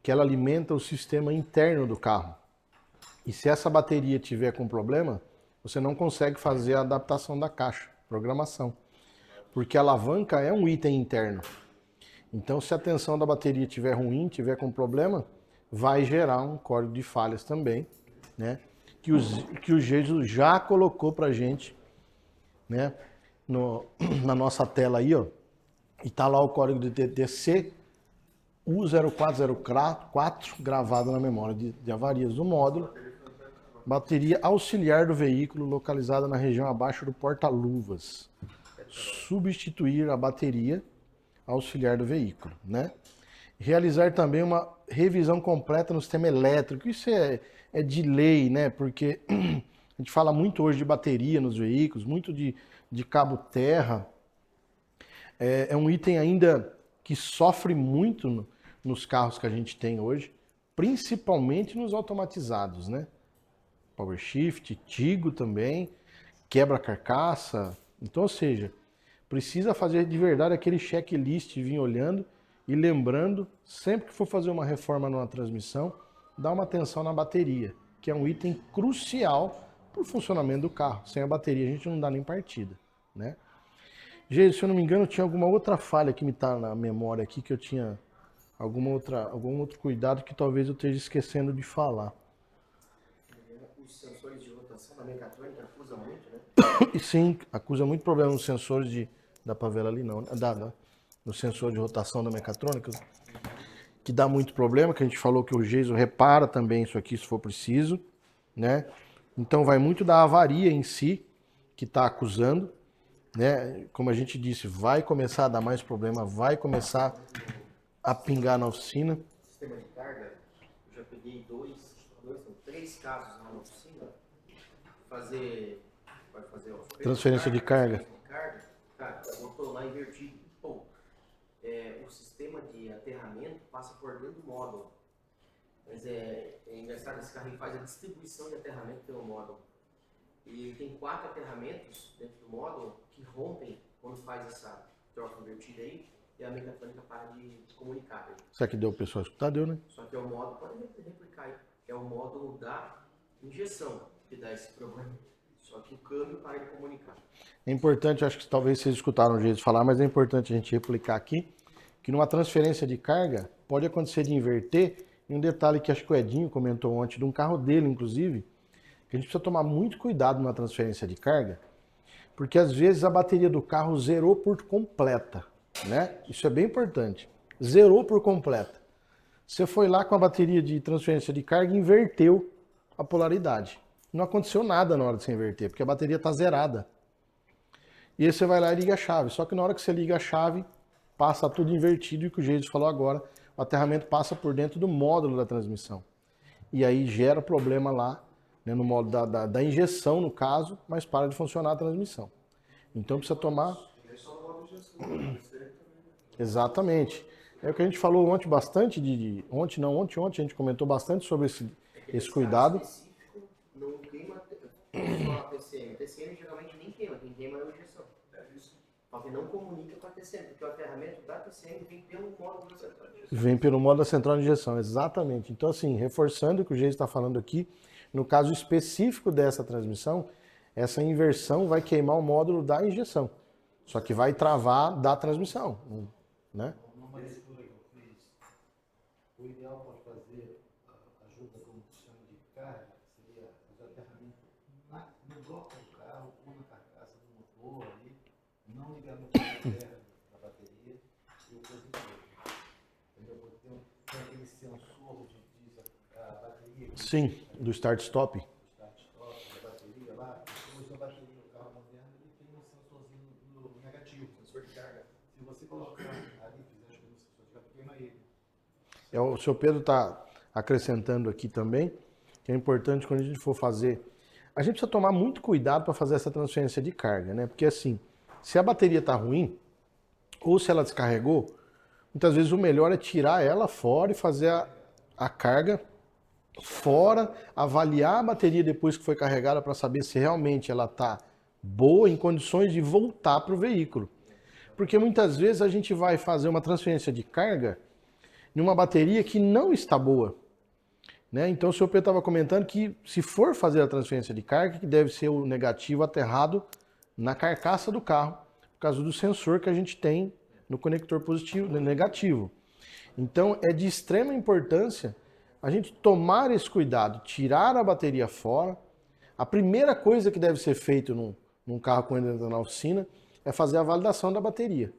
que ela alimenta o sistema interno do carro. E se essa bateria tiver com problema, você não consegue fazer a adaptação da caixa, programação. Porque a alavanca é um item interno. Então, se a tensão da bateria estiver ruim, tiver com problema, vai gerar um código de falhas também, né? Que o Jesus já colocou pra gente, né? Na nossa tela aí, ó. E tá lá o código de DTC U0404 gravado na memória de avarias do módulo. Bateria auxiliar do veículo localizada na região abaixo do porta-luvas. Substituir a bateria auxiliar do veículo, né? Realizar também uma revisão completa no sistema elétrico. Isso é de lei, né? Porque a gente fala muito hoje de bateria nos veículos, muito de cabo terra. É um item ainda que sofre muito nos carros que a gente tem hoje, principalmente nos automatizados, né? Power Shift, Tigo também, quebra carcaça. Então, ou seja, precisa fazer de verdade aquele checklist, vir olhando e lembrando, sempre que for fazer uma reforma numa transmissão, dá uma atenção na bateria, que é um item crucial para o funcionamento do carro. Sem a bateria a gente não dá nem partida, né? Gente, se eu não me engano, tinha alguma outra falha que me está na memória aqui, que eu tinha algum outro cuidado que talvez eu esteja esquecendo de falar. Os sensores de rotação da mecatrônica acusam muito, né? E sim, acusa muito problema nos sensores da Pavela ali não, no sensor de rotação da mecatrônica, que dá muito problema, que a gente falou que o Geiso repara também isso aqui se for preciso, né? Então vai muito da avaria em si que está acusando, né? Como a gente disse, vai começar a dar mais problema, vai começar a pingar na oficina. Sistema de carga, eu já peguei três casos na oficina, Transferência de carga. Cara, botou lá invertido, pô, o sistema de aterramento passa por dentro do módulo. Mas é engraçado, esse carro faz a distribuição de aterramento pelo módulo. E tem 4 aterramentos dentro do módulo que rompem quando faz essa troca invertida aí, e a mecânica para de comunicar. Será que deu o pessoal escutar? Deu, né? Só que é o módulo, pode replicar aí, é o módulo da injeção que dá esse problema. Só que o câmbio para de comunicar. É importante, acho que talvez vocês escutaram o jeito de falar, mas é importante a gente replicar aqui, que numa transferência de carga, pode acontecer de inverter, e um detalhe que acho que o Edinho comentou ontem, de um carro dele, inclusive, que a gente precisa tomar muito cuidado numa transferência de carga, porque às vezes a bateria do carro zerou por completa, né? Isso é bem importante. Zerou por completa. Você foi lá com a bateria de transferência de carga e inverteu a polaridade. Não aconteceu nada na hora de você inverter, porque a bateria está zerada. E aí você vai lá e liga a chave. Só que na hora que você liga a chave, passa tudo invertido, e o que o Jesus falou agora, o aterramento passa por dentro do módulo da transmissão. E aí gera problema lá, né, no módulo da injeção, no caso, mas para de funcionar a transmissão. Então precisa tomar... Exatamente. É o que a gente falou ontem bastante, ontem a gente comentou bastante sobre esse cuidado. Não queima só a TCM. TCM geralmente nem queima, quem queima é a injeção. Só que não comunica com a TCM, porque o aterramento da TCM vem pelo módulo da central de injeção. Vem pelo módulo da central de injeção, exatamente. Então, assim, reforçando o que o Geis está falando aqui, no caso específico dessa transmissão, essa inversão vai queimar o módulo da injeção. Só que vai travar da transmissão, né? Numa leitura que eu fiz, o ideal para fazer ajuda como chama de carga seria os aterramentos no bloco do carro ou na carcaça do motor ali, não ligar no cabo interno da bateria e o positivo. Entendeu? Porque tem aquele sensor de a bateria. Sim, do start-stop. Start-stop da bateria lá, depois da bateria do carro moderno, ele tem um sensorzinho no negativo, sensor de carga. Se você colocar ali, fizer acho que no sensor de carga, queima ele. O seu Pedro está acrescentando aqui também, que é importante quando a gente for fazer. A gente precisa tomar muito cuidado para fazer essa transferência de carga, né? Porque assim, se a bateria está ruim, ou se ela descarregou, muitas vezes o melhor é tirar ela fora e fazer a carga fora, avaliar a bateria depois que foi carregada para saber se realmente ela está boa, em condições de voltar para o veículo. Porque muitas vezes a gente vai fazer uma transferência de carga em uma bateria que não está boa, né? Então o senhor Pedro estava comentando que se for fazer a transferência de carga, que deve ser o negativo aterrado na carcaça do carro, por causa do sensor que a gente tem no conector positivo, negativo. Então é de extrema importância a gente tomar esse cuidado, tirar a bateria fora. A primeira coisa que deve ser feito num carro quando entra na oficina é fazer a validação da bateria,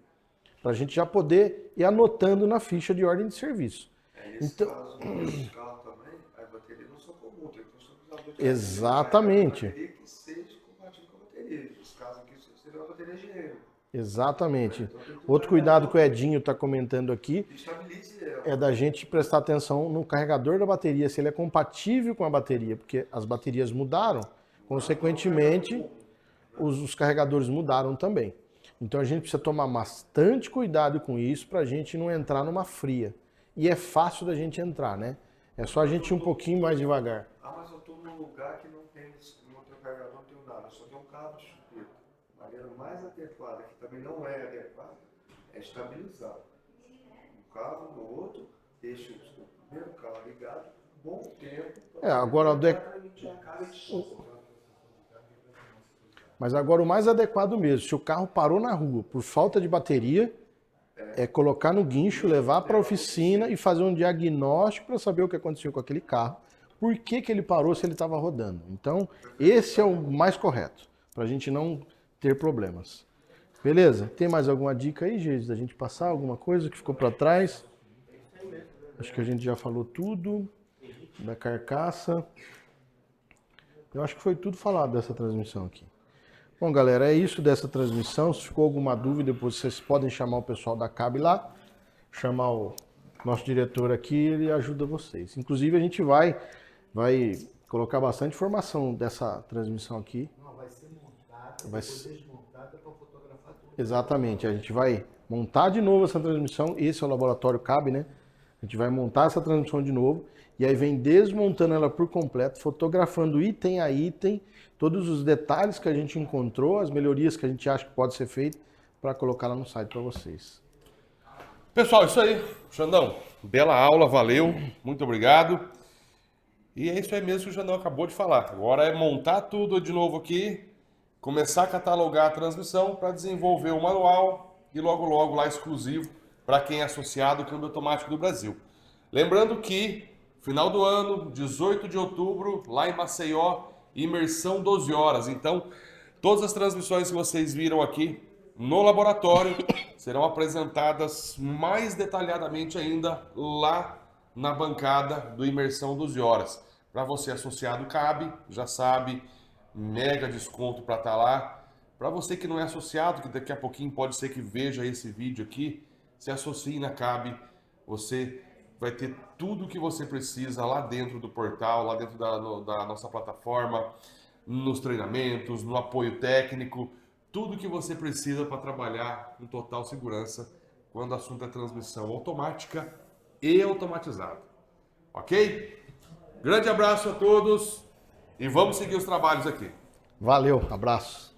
para a gente já poder ir anotando na ficha de ordem de serviço. Nesse caso, nesse carro também, as baterias não são comuns, tem que usar Exatamente. uma bateria que seja compatível com a bateria. Nesse caso aqui, seria uma bateria de hélio. Exatamente. Outro cuidado que o Edinho está comentando aqui Estabilize ela. é da gente prestar atenção no carregador da bateria, se ele é compatível com a bateria, porque as baterias mudaram, consequentemente os carregadores mudaram também. Então a gente precisa tomar bastante cuidado com isso para a gente não entrar numa fria. E é fácil da gente entrar, né? É só a gente ir um pouquinho mais devagar. Ah, mas eu estou num lugar que não tem carregador, não tenho nada, só tem um cabo de chupeta. A maneira mais adequada, que também não é adequada, é estabilizar. Um carro no outro, deixa o primeiro carro ligado, bom tempo. Agora Mas agora o mais adequado mesmo, se o carro parou na rua por falta de bateria, é colocar no guincho, levar para a oficina e fazer um diagnóstico para saber o que aconteceu com aquele carro, por que ele parou se ele estava rodando. Então, esse é o mais correto, para a gente não ter problemas. Beleza? Tem mais alguma dica aí, gente, da gente passar? Alguma coisa que ficou para trás? Acho que a gente já falou tudo da carcaça. Eu acho que foi tudo falado dessa transmissão aqui. Bom, galera, é isso dessa transmissão. Se ficou alguma dúvida, depois vocês podem chamar o pessoal da CAB lá, chamar o nosso diretor aqui, ele ajuda vocês. Inclusive, a gente vai colocar bastante informação dessa transmissão aqui. Não, vai ser montada, Vai depois ser- desmontada para fotografar tudo. Exatamente, a gente vai montar de novo essa transmissão. Esse é o laboratório CAB, né? A gente vai montar essa transmissão de novo e aí vem desmontando ela por completo, fotografando item a item, todos os detalhes que a gente encontrou, as melhorias que a gente acha que pode ser feito para colocar lá no site para vocês. Pessoal, isso aí. Xandão, bela aula, valeu. Muito obrigado. E é isso aí mesmo que o Xandão acabou de falar. Agora é montar tudo de novo aqui, começar a catalogar a transmissão para desenvolver o manual e logo logo lá exclusivo para quem é associado ao Câmbio Automático do Brasil. Lembrando que final do ano, 18 de outubro, lá em Maceió, imersão 12 horas. Então, todas as transmissões que vocês viram aqui no laboratório serão apresentadas mais detalhadamente ainda lá na bancada do Imersão 12 horas. Para você associado CAB, já sabe, mega desconto para estar lá. Para você que não é associado, que daqui a pouquinho pode ser que veja esse vídeo aqui, se associe na CAB, você vai ter tudo o que você precisa lá dentro do portal, lá dentro da nossa plataforma, nos treinamentos, no apoio técnico, tudo que você precisa para trabalhar com total segurança quando o assunto é transmissão automática e automatizada. Ok? Grande abraço a todos e vamos seguir os trabalhos aqui. Valeu, abraço.